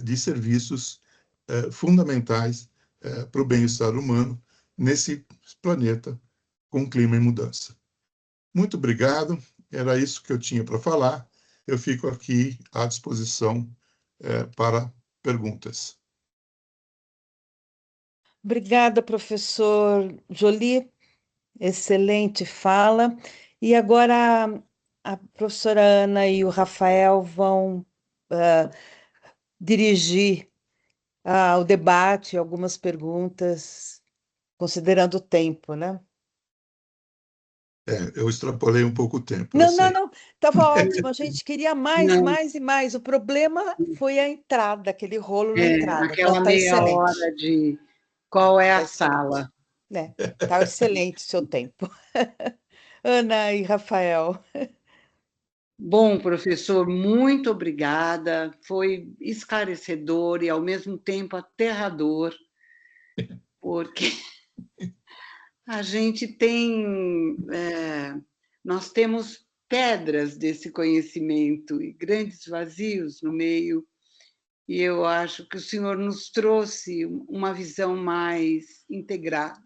de serviços fundamentais para o bem-estar humano nesse planeta com clima em mudança. Muito obrigado, era isso que eu tinha para falar. Eu fico aqui à disposição para perguntas.
Obrigada, professor Joly. Excelente fala. E agora a professora Ana e o Rafael vão dirigir o debate, algumas perguntas, considerando o tempo, né?
Eu extrapolei um pouco o tempo, eu
Não, não,
sei.
não, estava ótimo. A gente queria mais,
Não,
mais e mais. O problema foi a entrada, aquele rolo na entrada. Então,
aquela
está
meia
excelente.
hora de qual é
Está
a
excelente.
sala.
Né? Está excelente o seu tempo. Ana e Rafael.
Bom, professor, muito obrigada. Foi esclarecedor e, ao mesmo tempo, aterrador, porque a gente tem, nós temos pedras desse conhecimento e grandes vazios no meio, e eu acho que o senhor nos trouxe uma visão mais integrada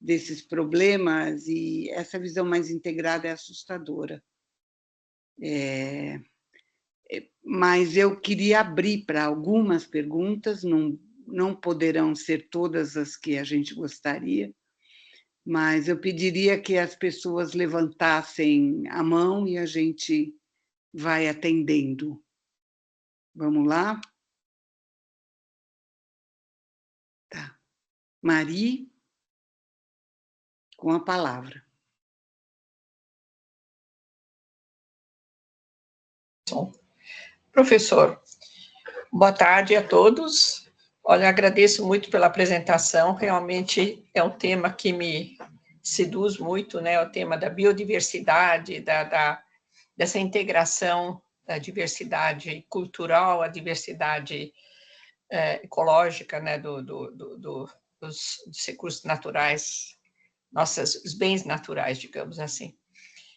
desses problemas, e essa visão mais integrada é assustadora. Mas eu queria abrir para algumas perguntas, não poderão ser todas as que a gente gostaria, mas eu pediria que as pessoas levantassem a mão e a gente vai atendendo. Vamos lá? Tá. Mari, com a palavra.
Professor, boa tarde a todos. Olha, agradeço muito pela apresentação, realmente é um tema que me seduz muito, né? O tema da biodiversidade, dessa integração da diversidade cultural, a diversidade ecológica, né? Dos recursos naturais, os bens naturais, digamos assim.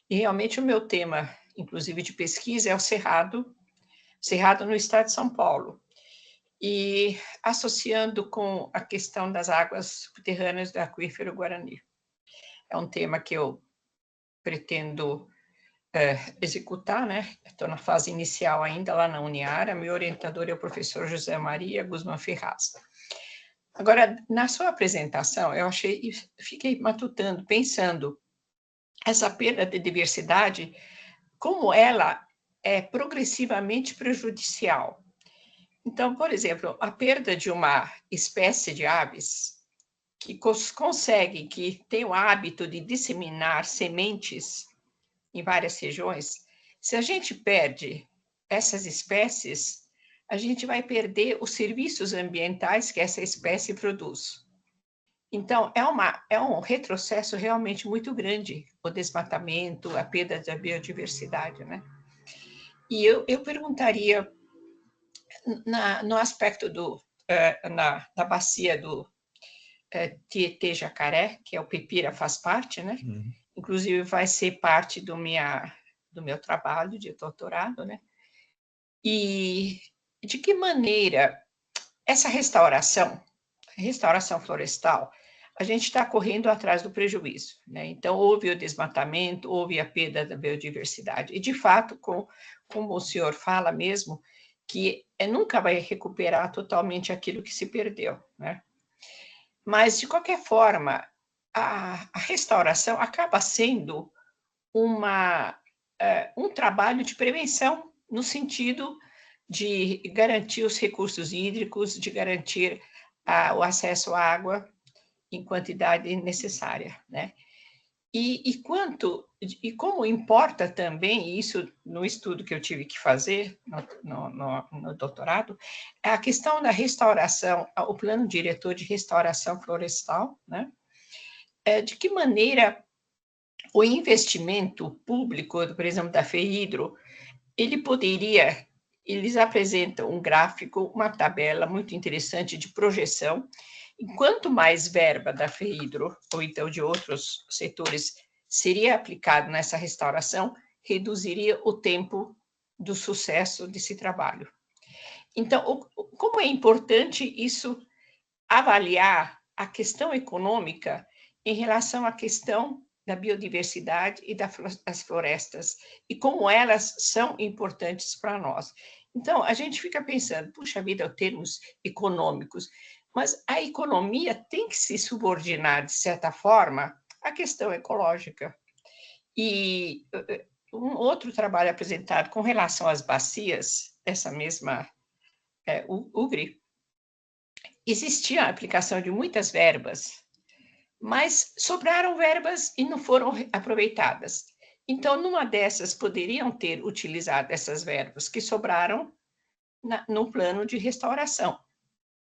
E realmente o meu tema, inclusive de pesquisa, é o Cerrado no estado de São Paulo, e associando com a questão das águas subterrâneas do aquífero Guarani. É um tema que eu pretendo executar, né? Estou na fase inicial ainda lá na Uniara, meu orientador é o professor José Maria Guzmán Ferraz. Agora, na sua apresentação, eu fiquei matutando, pensando, essa perda de diversidade, como ela é progressivamente prejudicial. Então, por exemplo, a perda de uma espécie de aves que consegue, que tem o hábito de disseminar sementes em várias regiões, se a gente perde essas espécies, a gente vai perder os serviços ambientais que essa espécie produz. Então, é um retrocesso realmente muito grande, o desmatamento, a perda da biodiversidade, né? E eu perguntaria, no aspecto na bacia do Tietê-Jacaré, que é o Pepira faz parte, né? inclusive vai ser parte do meu trabalho de doutorado, né? E de que maneira essa restauração florestal, a gente está correndo atrás do prejuízo, né? Então, houve o desmatamento, houve a perda da biodiversidade. E, de fato, como o senhor fala mesmo, que nunca vai recuperar totalmente aquilo que se perdeu, né? Mas, de qualquer forma, a restauração acaba sendo um trabalho de prevenção, no sentido de garantir os recursos hídricos, de garantir o acesso à água em quantidade necessária, né? E como importa também, isso no estudo que eu tive que fazer no doutorado, a questão da restauração, o plano diretor de restauração florestal, né? De que maneira o investimento público, por exemplo, da FEHIDRO, eles apresentam um gráfico, uma tabela muito interessante de projeção, e quanto mais verba da FEHIDRO, ou então de outros setores, seria aplicado nessa restauração, reduziria o tempo do sucesso desse trabalho. Então, como é importante isso, avaliar a questão econômica em relação à questão da biodiversidade e das florestas, e como elas são importantes para nós. Então, a gente fica pensando, puxa vida, termos econômicos, mas a economia tem que se subordinar, de certa forma, à questão ecológica. E um outro trabalho apresentado com relação às bacias, essa mesma UGRI, existia a aplicação de muitas verbas, mas sobraram verbas e não foram aproveitadas. Então, numa dessas, poderiam ter utilizado essas verbas que sobraram no plano de restauração.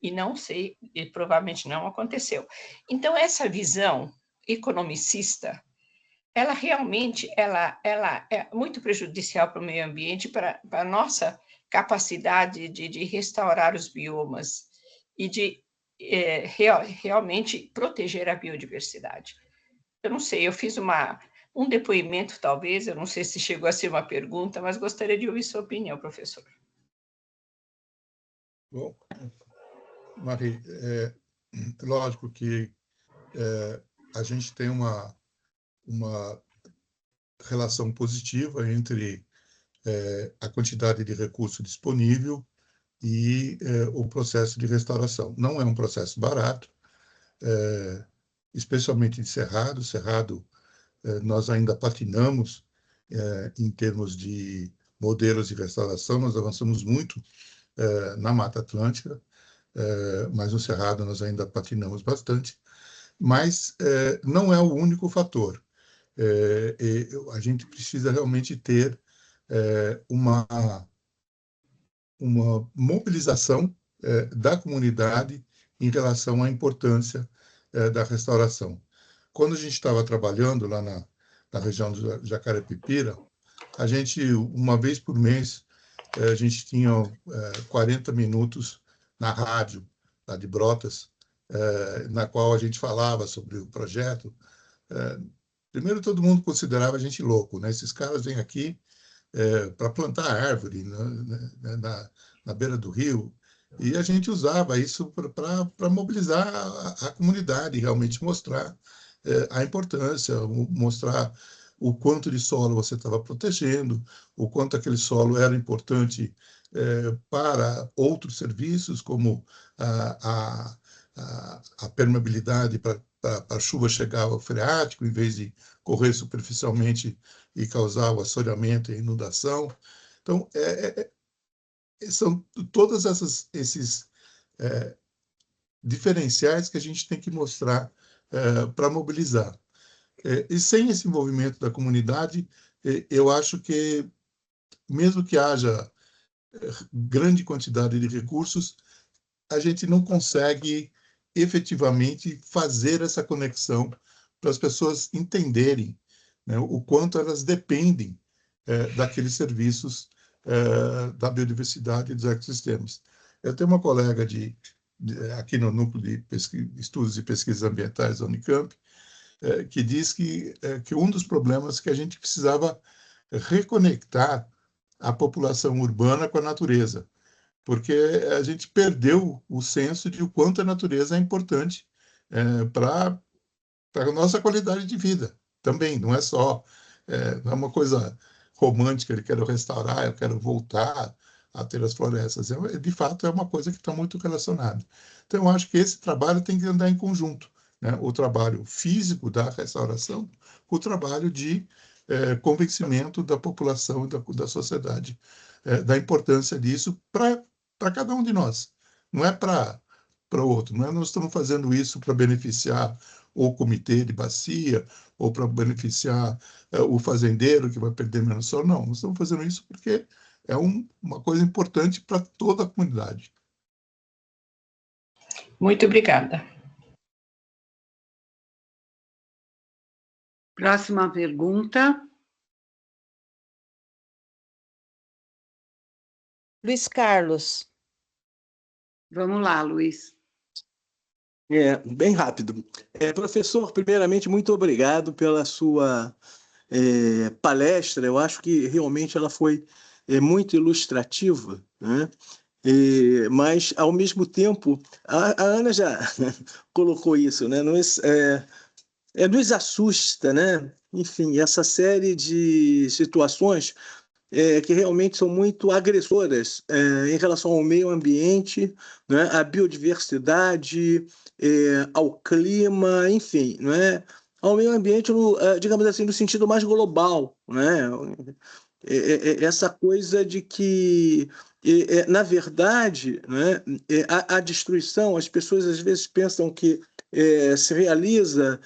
E não sei, e provavelmente não aconteceu. Então, essa visão economicista, ela realmente ela é muito prejudicial para o meio ambiente, para a nossa capacidade de restaurar os biomas e de realmente proteger a biodiversidade. Eu não sei, eu fiz um depoimento, talvez, eu não sei se chegou a ser uma pergunta, mas gostaria de ouvir sua opinião, professor.
Bom, Marie, lógico que a gente tem uma relação positiva entre a quantidade de recurso disponível e o processo de restauração. Não é um processo barato, especialmente de Cerrado. Cerrado, nós ainda patinamos em termos de modelos de restauração, nós avançamos muito na Mata Atlântica, mas no Cerrado nós ainda patinamos bastante. Mas não é o único fator. A gente precisa realmente ter uma mobilização da comunidade em relação à importância da restauração. Quando a gente estava trabalhando lá na região do Jacaré-Pipira, a gente, uma vez por mês, a gente tinha 40 minutos na rádio, lá de Brotas, na qual a gente falava sobre o projeto. Primeiro, todo mundo considerava a gente louco, né? Esses caras vêm aqui para plantar árvore na beira do rio, e a gente usava isso para mobilizar a comunidade, realmente mostrar a importância, mostrar o quanto de solo você estava protegendo, o quanto aquele solo era importante para outros serviços, como a permeabilidade para a chuva chegar ao freático, em vez de correr superficialmente e causar o assoreamento e a inundação. Então, são todos esses diferenciais que a gente tem que mostrar para mobilizar. E sem esse envolvimento da comunidade, eu acho que, mesmo que haja grande quantidade de recursos, a gente não consegue efetivamente fazer essa conexão para as pessoas entenderem, né, o quanto elas dependem daqueles serviços da biodiversidade e dos ecossistemas. Eu tenho uma colega aqui no Núcleo de Estudos e Pesquisas Ambientais da Unicamp, que diz que um dos problemas é que a gente precisava reconectar a população urbana com a natureza, porque a gente perdeu o senso de o quanto a natureza é importante para a nossa qualidade de vida também. Não é só não é uma coisa romântica, eu quero restaurar, eu quero voltar a ter as florestas. De fato, é uma coisa que está muito relacionada. Então, eu acho que esse trabalho tem que andar em conjunto, né? O trabalho físico da restauração, com o trabalho de convencimento da população e da sociedade da importância disso para cada um de nós. Não é para o outro. Não é nós estamos fazendo isso para beneficiar o comitê de bacia ou para beneficiar o fazendeiro que vai perder menos solo. Não, nós estamos fazendo isso porque é uma coisa importante para toda a comunidade.
Muito obrigada.
Próxima pergunta.
Luiz Carlos.
Vamos lá, Luiz.
Bem rápido. Professor, primeiramente, muito obrigado pela sua palestra. Eu acho que realmente ela foi muito ilustrativa, né? Mas, ao mesmo tempo, a Ana já colocou isso, né? Nos assusta, né? Enfim, essa série de situações que realmente são muito agressoras em relação ao meio ambiente, né? À biodiversidade, ao clima, enfim, né? Ao meio ambiente, digamos assim, no sentido mais global, né? Essa coisa de que, na verdade, né, a destruição, as pessoas às vezes pensam que se realiza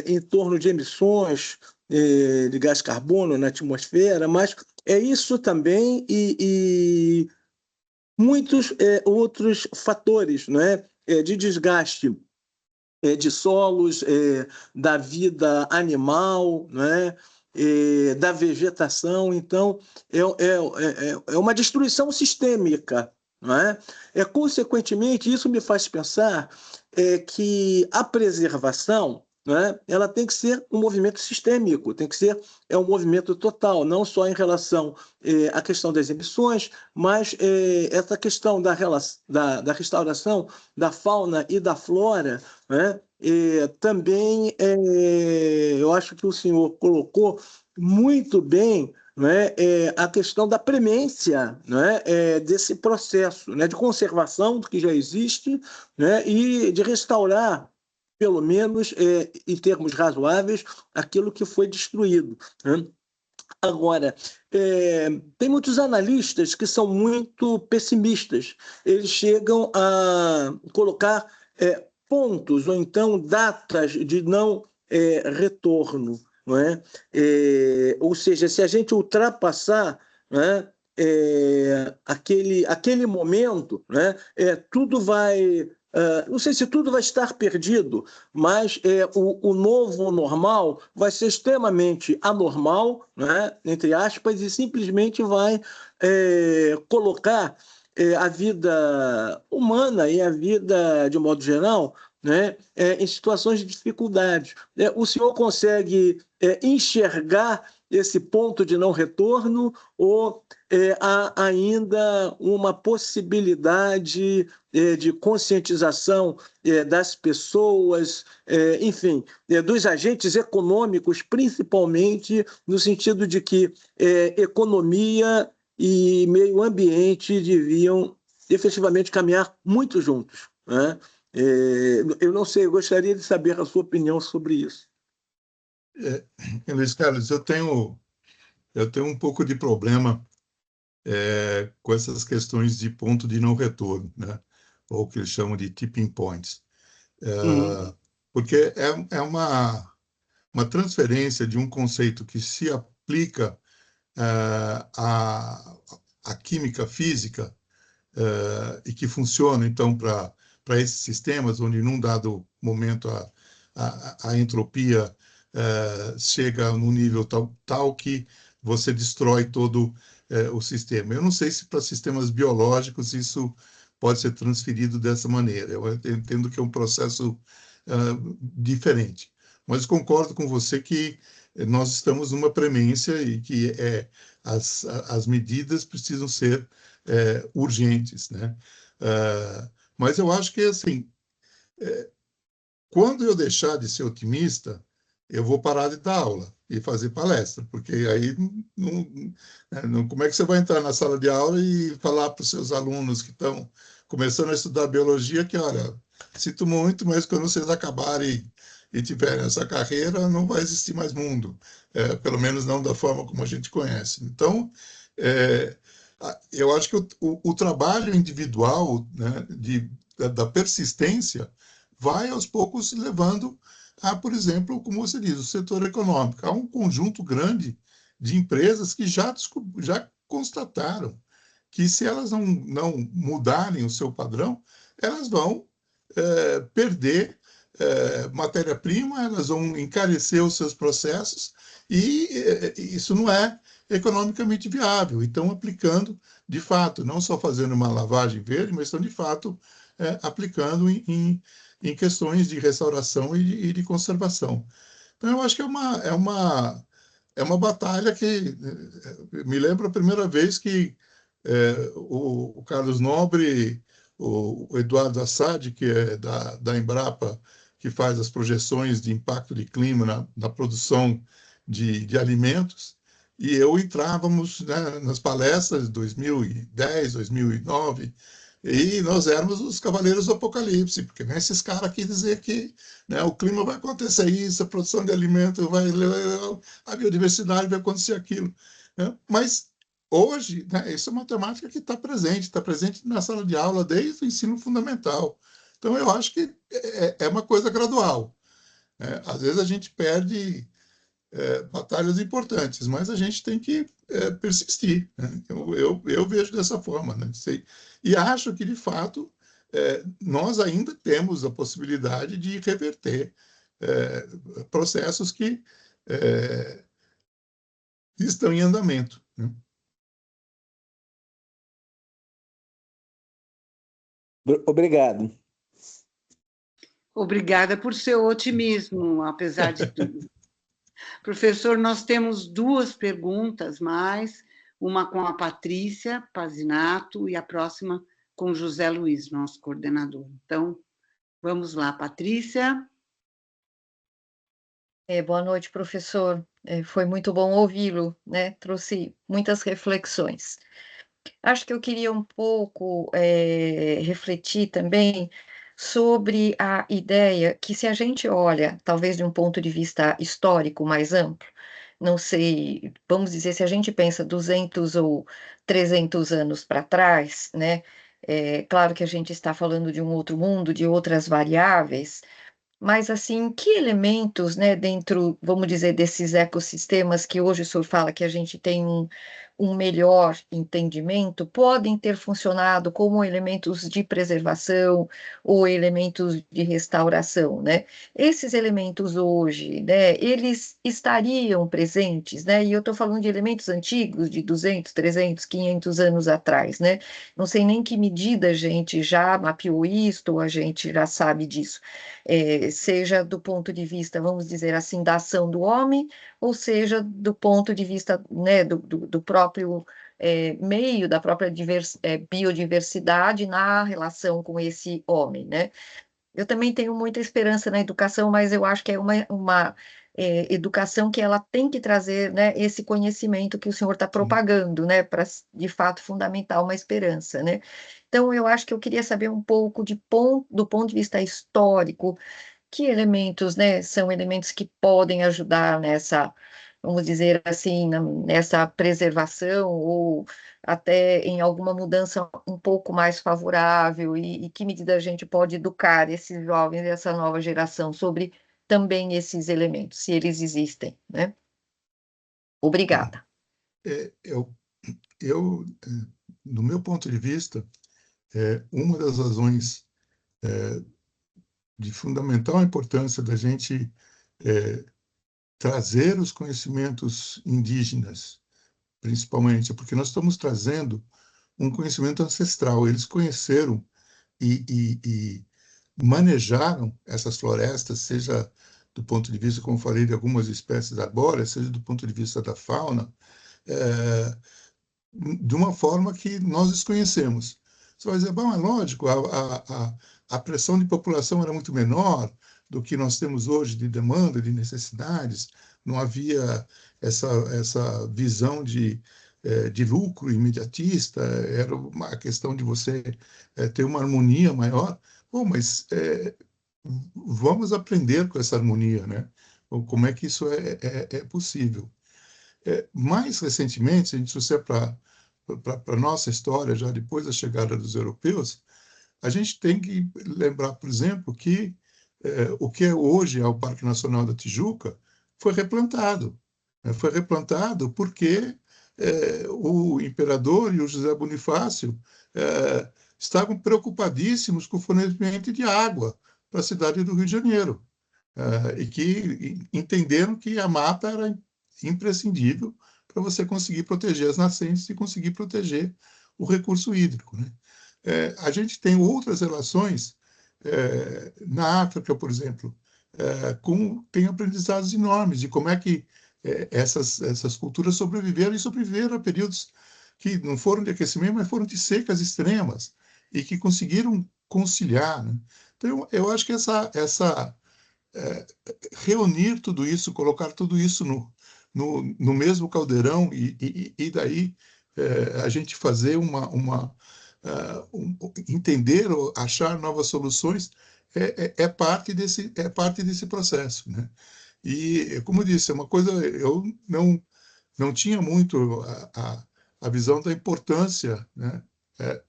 em torno de emissões de gás carbono na atmosfera, mas é isso também e muitos outros fatores, né, de desgaste de solos, da vida animal, né? Da vegetação. Então, é uma destruição sistêmica. Não é? Consequentemente, isso me faz pensar que a preservação, né, ela tem que ser um movimento sistêmico, tem que ser um movimento total, não só em relação à questão das emissões, mas essa questão da restauração da fauna e da flora, né? Também eu acho que o senhor colocou muito bem, né, a questão da premência, né, desse processo, né, de conservação do que já existe, né, e de restaurar, pelo menos em termos razoáveis, aquilo que foi destruído, né? Agora, tem muitos analistas que são muito pessimistas. Eles chegam a colocar pontos ou então datas de não retorno, não é? Ou seja, se a gente ultrapassar, né, aquele momento, né, tudo vai... não sei se tudo vai estar perdido, mas o novo normal vai ser extremamente anormal, né, entre aspas, e simplesmente vai colocar a vida humana e a vida, de modo geral, né, em situações de dificuldade. O senhor consegue enxergar esse ponto de não retorno ou há ainda uma possibilidade de conscientização das pessoas, enfim, dos agentes econômicos, principalmente no sentido de que economia e meio ambiente deviam efetivamente caminhar muito juntos, né? Eu não sei, eu gostaria de saber a sua opinião sobre isso.
Luiz Carlos, eu tenho um pouco de problema com essas questões de ponto de não retorno, né? Ou o que eles chamam de tipping points. Porque é uma transferência de um conceito que se aplica à química física e que funciona, então, para esses sistemas, onde, num dado momento, a entropia chega num nível tal que você destrói todo o sistema. Eu não sei se para sistemas biológicos isso pode ser transferido dessa maneira. Eu entendo que é um processo diferente. Mas concordo com você que nós estamos numa premência e que as medidas precisam ser urgentes, né? Mas eu acho que, assim, quando eu deixar de ser otimista, eu vou parar de dar aula e fazer palestra, porque aí como é que você vai entrar na sala de aula e falar para os seus alunos que estão começando a estudar biologia que, olha, sinto muito, mas quando vocês acabarem e tiverem essa carreira, não vai existir mais mundo, pelo menos não da forma como a gente conhece. Então, eu acho que o trabalho individual, né, da persistência vai aos poucos levando a, por exemplo, como você diz, o setor econômico. Há um conjunto grande de empresas que já constataram que se elas não mudarem o seu padrão, elas vão perder matéria-prima, elas vão encarecer os seus processos e isso não é economicamente viável. Então, aplicando, de fato, não só fazendo uma lavagem verde, mas estão, de fato, aplicando em questões de restauração e de conservação. Então, eu acho que é uma batalha que me lembra a primeira vez que o Carlos Nobre, o Eduardo Assad, que é da Embrapa, que faz as projeções de impacto de clima na produção de alimentos, e eu entrávamos, né, nas palestras de 2010, 2009, e nós éramos os cavaleiros do apocalipse, porque vem esses caras aqui dizer que, né, o clima vai acontecer isso, a produção de alimento vai... a biodiversidade vai acontecer aquilo, né? Mas hoje, né, isso é uma temática que está presente na sala de aula desde o ensino fundamental. Então, eu acho que é uma coisa gradual, né? Às vezes a gente perde batalhas importantes, mas a gente tem que persistir, né? Eu vejo dessa forma, né? E acho que, de fato, nós ainda temos a possibilidade de reverter processos que estão em andamento, né?
Obrigado.
Obrigada por seu otimismo, apesar de tudo. Professor, nós temos duas perguntas mais, uma com a Patrícia Pazinato e a próxima com José Luiz, nosso coordenador. Então, vamos lá, Patrícia.
Boa noite, professor. Foi muito bom ouvi-lo, né? Trouxe muitas reflexões. Acho que eu queria um pouco refletir também sobre a ideia que, se a gente olha, talvez de um ponto de vista histórico mais amplo, não sei, vamos dizer, se a gente pensa 200 ou 300 anos para trás, né? Claro que a gente está falando de um outro mundo, de outras variáveis, mas, assim, que elementos, né, dentro, vamos dizer, desses ecossistemas que hoje o senhor fala que a gente tem um melhor entendimento, podem ter funcionado como elementos de preservação ou elementos de restauração, né? Esses elementos hoje, né, eles estariam presentes, né? E eu estou falando de elementos antigos, de 200, 300, 500 anos atrás, né? Não sei nem que medida a gente já mapeou isto ou a gente já sabe disso. Seja do ponto de vista, vamos dizer assim, da ação do homem, ou seja, do ponto de vista, né, do próprio meio, da própria biodiversidade na relação com esse homem, né? Eu também tenho muita esperança na educação, mas eu acho que é uma educação que ela tem que trazer, né, esse conhecimento que o senhor está propagando, né, para, de fato, fundamentar uma esperança, né? Então, eu acho que eu queria saber um pouco do ponto de vista histórico, que elementos, né, são elementos que podem ajudar nessa, vamos dizer assim, nessa preservação ou até em alguma mudança um pouco mais favorável e que medida a gente pode educar esses jovens, essa nova geração sobre também esses elementos, se eles existem, né? Obrigada.
No meu ponto de vista, uma das razões de fundamental importância da gente trazer os conhecimentos indígenas, principalmente, porque nós estamos trazendo um conhecimento ancestral. Eles conheceram e manejaram essas florestas, seja do ponto de vista, como falei, de algumas espécies arbóreas, seja do ponto de vista da fauna, de uma forma que nós desconhecemos. Você vai dizer, bom, é lógico, a pressão de população era muito menor do que nós temos hoje de demanda, de necessidades, não havia essa visão de lucro imediatista, era uma questão de você ter uma harmonia maior. Bom, mas vamos aprender com essa harmonia, né? Como é que isso é possível? Mais recentemente, se a gente trouxer para a nossa história, já depois da chegada dos europeus, a gente tem que lembrar, por exemplo, que o que hoje é o Parque Nacional da Tijuca foi replantado. Foi replantado porque o imperador e o José Bonifácio estavam preocupadíssimos com o fornecimento de água para a cidade do Rio de Janeiro, e que entenderam que a mata era imprescindível para você conseguir proteger as nascentes e conseguir proteger o recurso hídrico, né? A gente tem outras relações na África, por exemplo, tem aprendizados enormes de como é que essas culturas sobreviveram a períodos que não foram de aquecimento, mas foram de secas extremas e que conseguiram conciliar, né? Então, eu acho que reunir tudo isso, colocar tudo isso no mesmo caldeirão e daí a gente fazer entender ou achar novas soluções é parte desse processo, né? E, como eu disse, é uma coisa, eu não tinha muito a visão da importância, né,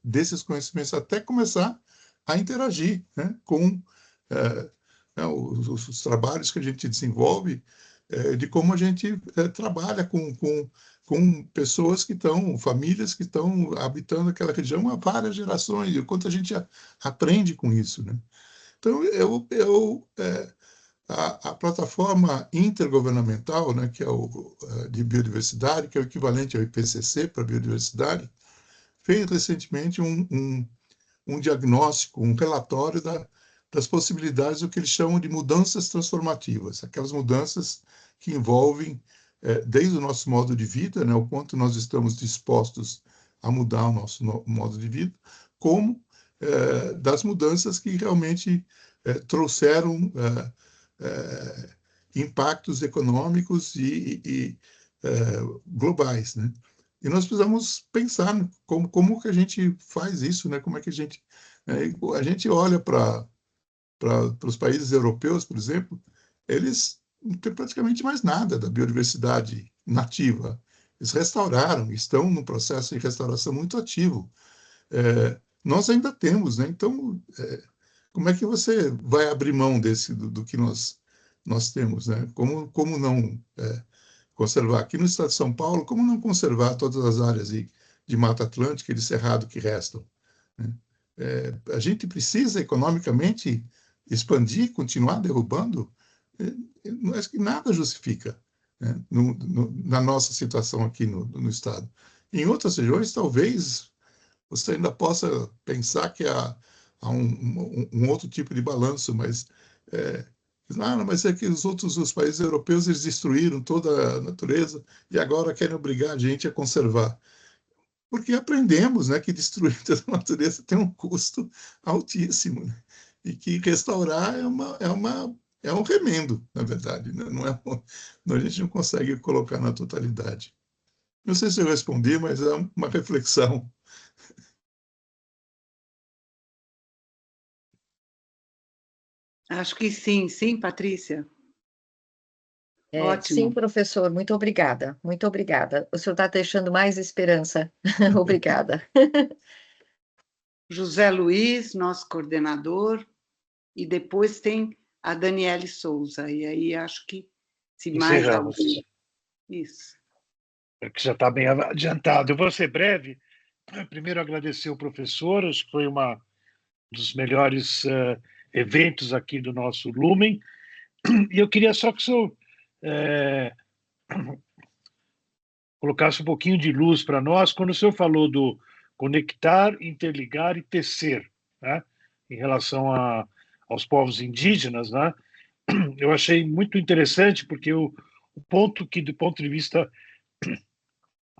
desses conhecimentos, até começar a interagir, né, com os trabalhos que a gente desenvolve, de como a gente trabalha com pessoas famílias que estão habitando aquela região há várias gerações, e o quanto a gente aprende com isso, né? Então, a plataforma intergovernamental, né, que é de biodiversidade, que é o equivalente ao IPCC para biodiversidade, fez recentemente um diagnóstico, um relatório das possibilidades do que eles chamam de mudanças transformativas, aquelas mudanças que envolvem desde o nosso modo de vida, né, o quanto nós estamos dispostos a mudar o nosso modo de vida, como das mudanças que realmente trouxeram impactos econômicos e globais, né? E nós precisamos pensar como que a gente faz isso, né? Como é que a gente olha para os países europeus, por exemplo, eles não têm praticamente mais nada da biodiversidade nativa. Eles restauraram, estão num processo de restauração muito ativo. Nós ainda temos, né? Então, como é que você vai abrir mão do que nós temos, né? Como não conservar aqui no estado de São Paulo, como não conservar todas as áreas de Mata Atlântica e de Cerrado que restam, né? A gente precisa economicamente expandir, continuar derrubando, não acho que nada justifica, né, na nossa situação aqui no estado. Em outras regiões, talvez você ainda possa pensar que há um outro tipo de balanço, mas mas é que os países europeus eles destruíram toda a natureza e agora querem obrigar a gente a conservar. Porque aprendemos, né, que destruir toda a natureza tem um custo altíssimo, né? E que restaurar é um remendo, na verdade, né? A gente não consegue colocar na totalidade. Não sei se eu respondi, mas é uma reflexão.
Acho que sim, sim, Patrícia. Ótimo.
Sim, professor, muito obrigada, muito obrigada. O senhor está deixando mais esperança. Obrigada.
José Luiz, nosso coordenador, e depois tem a Daniele Souza, e aí acho que se mais alguém... Isso.
Que já está bem adiantado. Eu vou ser breve. Primeiro, agradecer o professor, acho que foi um dos melhores eventos aqui do nosso Lumen. E eu queria só que o senhor colocasse um pouquinho de luz para nós, quando o senhor falou do conectar, interligar e tecer, né, em relação aos povos indígenas, né? eu achei muito interessante, porque o ponto que, do ponto de vista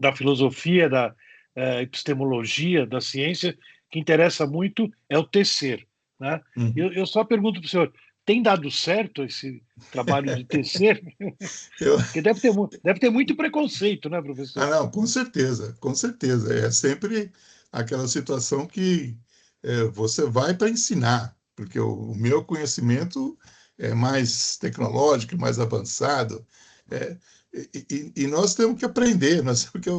da filosofia, da epistemologia, da ciência, que interessa muito é o tecer, né? Eu só pergunto para o senhor, tem dado certo esse trabalho de tecer? Porque deve ter muito preconceito, né, professor?
Não, com certeza, com certeza. É sempre aquela situação que você vai para ensinar, porque o meu conhecimento é mais tecnológico, mais avançado, é, e nós temos que aprender, nós temos que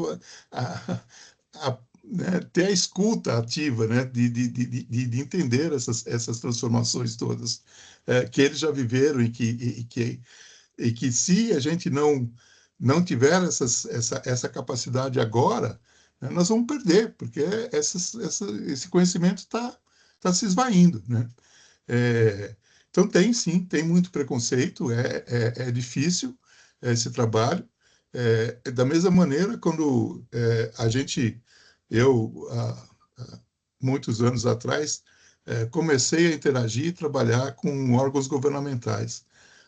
né, ter a escuta ativa, né, de entender essas transformações todas que eles já viveram e que se a gente não tiver essa capacidade agora, né, nós vamos perder, porque esse conhecimento tá se esvaindo, né? Então tem sim, tem muito preconceito, é difícil esse trabalho. Da mesma maneira, quando eu, há muitos anos atrás, comecei a interagir e trabalhar com órgãos governamentais.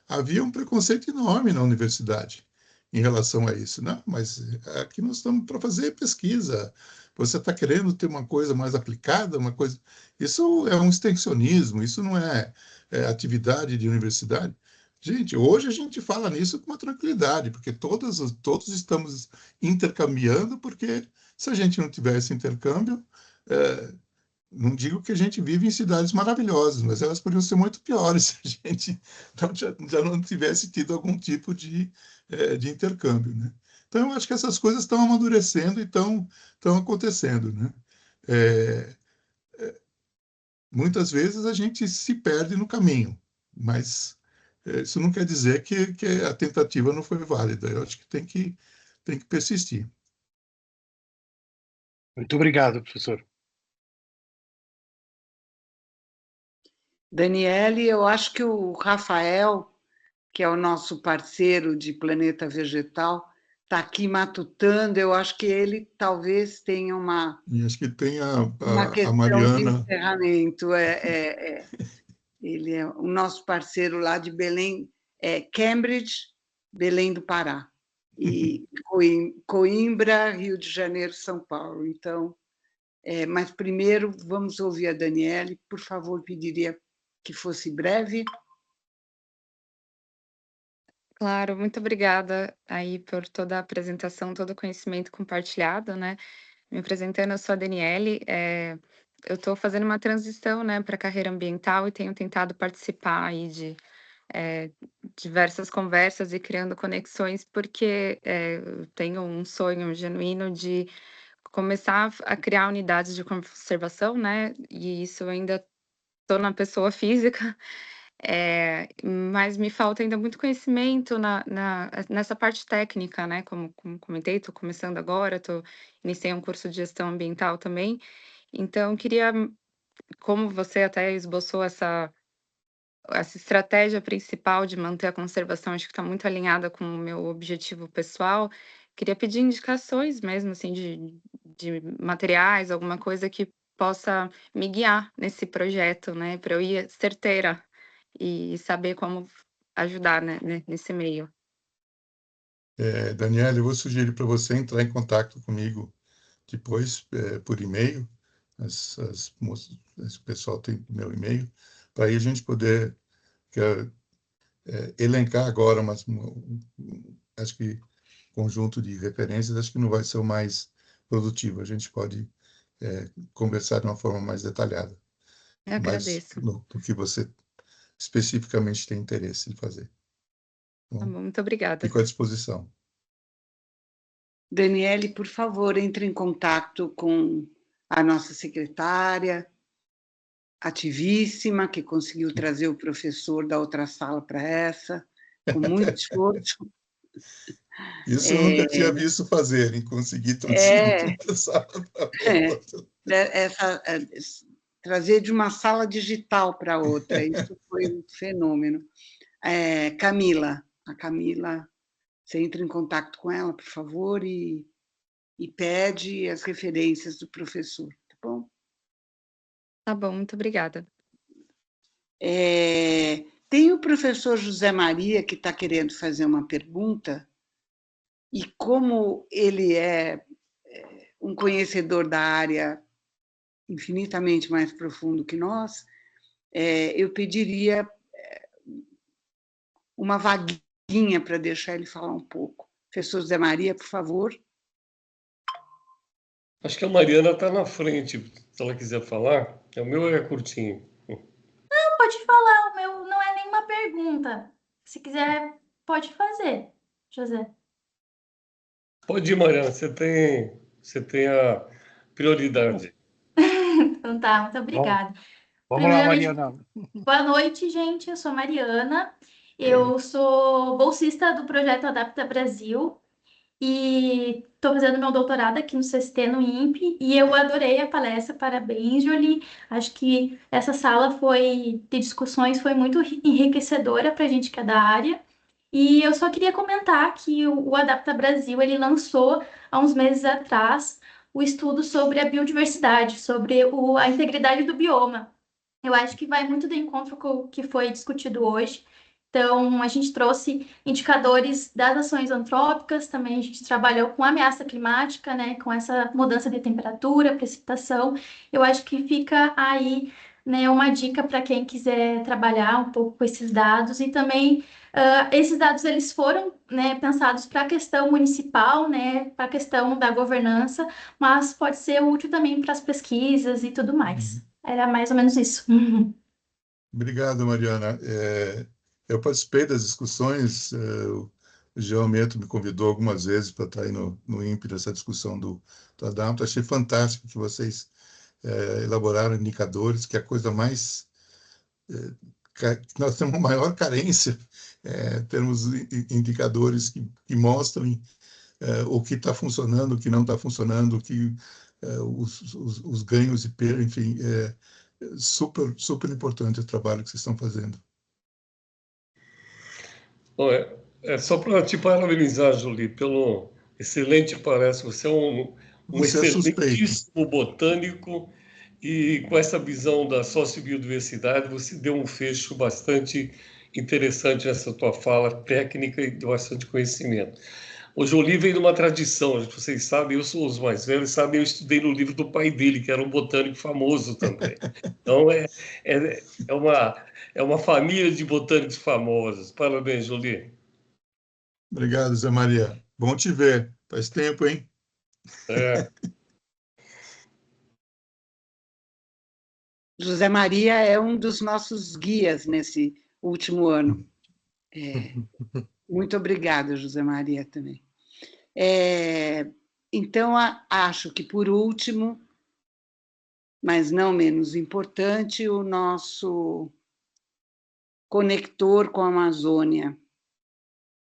Havia um preconceito enorme na universidade em relação a isso. Não, mas aqui nós estamos para fazer pesquisa. Você está querendo ter uma coisa mais aplicada, uma coisa. Isso é um extensionismo, isso não é atividade de universidade. Gente, hoje a gente fala nisso com uma tranquilidade, porque todos estamos intercambiando, porque se a gente não tivesse intercâmbio, não digo que a gente vive em cidades maravilhosas, mas elas poderiam ser muito piores se a gente já não tivesse tido algum tipo de intercâmbio, né? Então, eu acho que essas coisas estão amadurecendo e estão acontecendo, né? Muitas vezes a gente se perde no caminho, mas isso não quer dizer que a tentativa não foi válida. Eu acho que tem que persistir.
Muito obrigado, professor.
Daniele, eu acho que o Rafael, que é o nosso parceiro de Planeta Vegetal, está aqui matutando. Eu acho que ele talvez tenha uma
E acho que tem
uma
a
questão de
Mariana.
encerramento. Ele é o nosso parceiro lá de Belém, Cambridge, Belém do Pará, e Coimbra, Rio de Janeiro, São Paulo. Então, mas primeiro vamos ouvir a Daniele. Por favor, pediria que fosse breve.
Claro, muito obrigada aí por toda a apresentação, todo o conhecimento compartilhado, né? Me apresentando, eu sou a Daniele, eu estou fazendo uma transição, né, para a carreira ambiental e tenho tentado participar aí de diversas conversas e criando conexões, porque eu tenho um sonho genuíno de começar a criar unidades de conservação, né? E isso eu ainda estou na pessoa física. Mas me falta ainda muito conhecimento nessa parte técnica, né? Como comentei, estou começando agora, iniciei um curso de gestão ambiental também. Então, queria, como você até esboçou essa estratégia principal de manter a conservação, acho que está muito alinhada com o meu objetivo pessoal. Queria pedir indicações mesmo, assim, de materiais, alguma coisa que possa me guiar nesse projeto, né? Para eu ir certeira e saber como ajudar, né, nesse meio.
Daniela, eu vou sugerir para você entrar em contato comigo depois por e-mail. O pessoal tem meu e-mail, para aí a gente poder elencar agora, mas acho que conjunto de referências, acho que não vai ser o mais produtivo. A gente pode conversar de uma forma mais detalhada.
Eu agradeço.
No que você especificamente tem interesse em fazer.
Tá bom, muito obrigada.
Fico à disposição.
Daniele, por favor, entre em contato com a nossa secretária, ativíssima, que conseguiu trazer o professor da outra sala para essa, com muito esforço.
Isso eu nunca tinha visto fazer, em conseguir trazer de uma sala para outra.
Trazer de uma sala digital para outra, isso foi um fenômeno. Camila, você entra em contato com ela, por favor, e pede as referências do professor, tá bom?
Tá bom, muito obrigada.
Tem o professor José Maria que está querendo fazer uma pergunta, e como ele é um conhecedor da área infinitamente mais profundo que nós, eu pediria uma vaguinha para deixar ele falar um pouco. Professor José Maria, por favor.
Acho que a Mariana está na frente, se ela quiser falar. O meu é curtinho.
Não, pode falar, o meu não é nenhuma pergunta. Se quiser, pode fazer, José.
Pode ir, Mariana, você tem a prioridade.
Então tá, muito obrigada.
Vamos lá,
Primeiramente,
Mariana.
boa noite, gente. Eu sou Mariana. Eu sou bolsista do projeto Adapta Brasil e estou fazendo meu doutorado aqui no CST, no INPE, e eu adorei a palestra. Parabéns, Jolie. Acho que essa sala de discussões foi muito enriquecedora para a gente que é da área. E eu só queria comentar que o Adapta Brasil, ele lançou há uns meses atrás o estudo sobre a biodiversidade, sobre a integridade do bioma. Eu acho que vai muito de encontro com o que foi discutido hoje. Então, a gente trouxe indicadores das ações antrópicas, também a gente trabalhou com ameaça climática, né, com essa mudança de temperatura, precipitação. Eu acho que fica aí, né, uma dica para quem quiser trabalhar um pouco com esses dados. E também, esses dados eles foram, né, pensados para a questão municipal, né, para a questão da governança, mas pode ser útil também para as pesquisas e tudo mais. Era mais ou menos isso.
Obrigado, Mariana. Eu participei das discussões, o João Meto me convidou algumas vezes para estar aí no INPE, nessa discussão do Adapta. Achei fantástico que vocês elaboraram indicadores, que é a coisa mais... nós temos uma maior carência, temos indicadores que mostrem o que está funcionando, o que não está funcionando, os ganhos e perdas, enfim, super, super importante o trabalho que vocês estão fazendo.
É só para te parabenizar, Julie, pelo excelente palestra. Você é um
Você é suspeito.
excelentíssimo botânico e com essa visão da sociobiodiversidade, você deu um fecho bastante interessante nessa tua fala técnica e de bastante conhecimento. O Jolie vem de uma tradição, vocês sabem, eu sou os mais velhos, sabem, eu estudei no livro do pai dele, que era um botânico famoso também. Então, é uma família de botânicos famosos. Parabéns, Jolie.
Obrigado, Zé Maria. Bom te ver. Faz tempo, hein?
José Maria é um dos nossos guias nesse último ano. Muito obrigada, José Maria, também. Então, acho que, por último, mas não menos importante, o nosso conector com a Amazônia.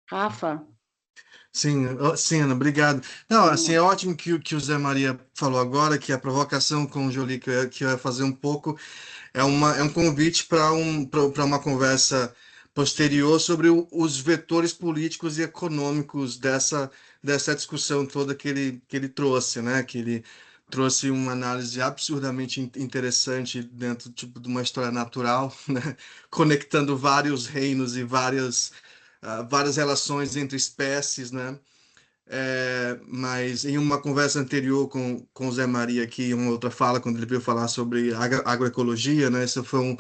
Rafa?
Sim, Ana, obrigado. Não, assim, é ótimo que o Zé Maria falou agora, que a provocação com o Jolie que eu ia fazer um pouco é um convite para uma conversa posterior sobre os vetores políticos e econômicos dessa discussão toda que ele trouxe, né? Que ele trouxe uma análise absurdamente interessante dentro tipo, de uma história natural, né? Conectando vários reinos e várias relações entre espécies, né? Mas em uma conversa anterior com o Zé Maria aqui, uma outra fala, quando ele veio falar sobre agroecologia, né? Esse foi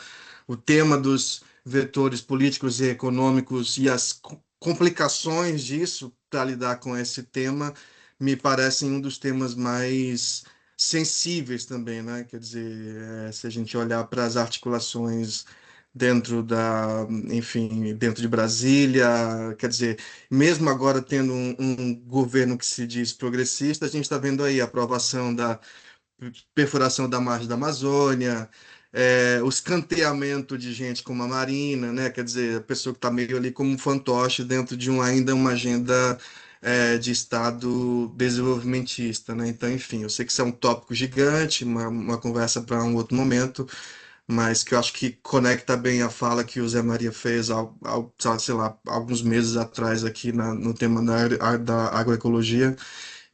o tema dos vetores políticos e econômicos e as complicações disso para lidar com esse tema, me parecem um dos temas mais sensíveis também, né? Quer dizer, se a gente olhar para as articulações dentro enfim, dentro de Brasília, quer dizer, mesmo agora tendo um governo que se diz progressista, a gente está vendo aí a aprovação da perfuração da margem da Amazônia, o escanteamento de gente como a Marina, né? Quer dizer, a pessoa que está meio ali como um fantoche dentro de ainda uma agenda de Estado desenvolvimentista, né? Então, enfim, eu sei que isso é um tópico gigante, uma conversa para um outro momento, mas que eu acho que conecta bem a fala que o Zé Maria fez, sei lá, alguns meses atrás aqui no tema da agroecologia,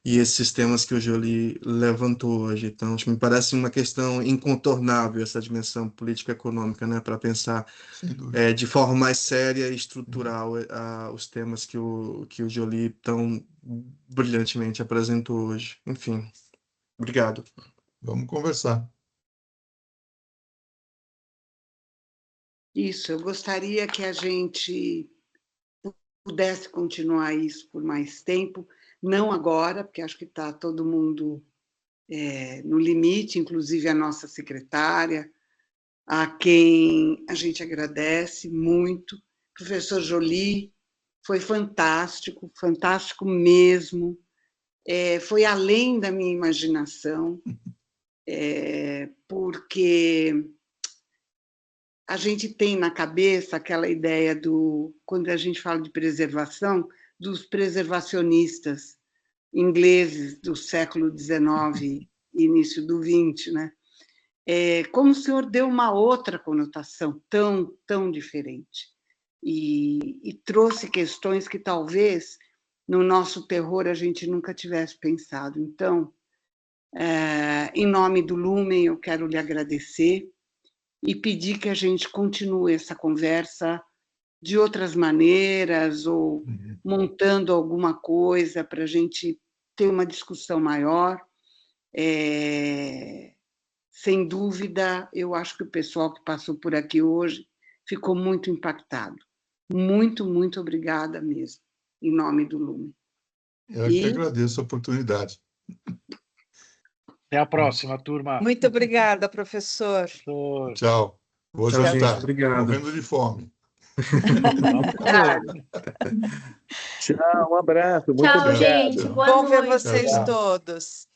e esses temas que o Joly levantou hoje. Então, acho que me parece uma questão incontornável essa dimensão política-econômica, né, para pensar de forma mais séria e estrutural os temas que o Joly tão brilhantemente apresentou hoje. Enfim, obrigado.
Vamos conversar.
Isso, eu gostaria que a gente pudesse continuar isso por mais tempo, não agora, porque acho que está todo mundo no limite, inclusive a nossa secretária, a quem a gente agradece muito. Professor Joly, foi fantástico, fantástico mesmo, foi além da minha imaginação, porque a gente tem na cabeça aquela ideia quando a gente fala de preservação, dos preservacionistas ingleses do século XIX e início do XX, né? Como o senhor deu uma outra conotação tão diferente e trouxe questões que talvez no nosso terror a gente nunca tivesse pensado. Então, em nome do Lumen, eu quero lhe agradecer e pedir que a gente continue essa conversa de outras maneiras ou montando alguma coisa para a gente ter uma discussão maior. Sem dúvida, eu acho que o pessoal que passou por aqui hoje ficou muito impactado. Muito, muito obrigada mesmo, em nome do Lumen.
Eu que agradeço a oportunidade.
Até a próxima, turma.
Muito obrigada, professor.
Tchau. Vou
Tchau,
jantar.
gente. Obrigado.
Morrendo de fome.
Tchau, um abraço. Muito
Tchau,
obrigado.
gente. Boa
Bom ver
noite.
vocês
Tchau.
todos.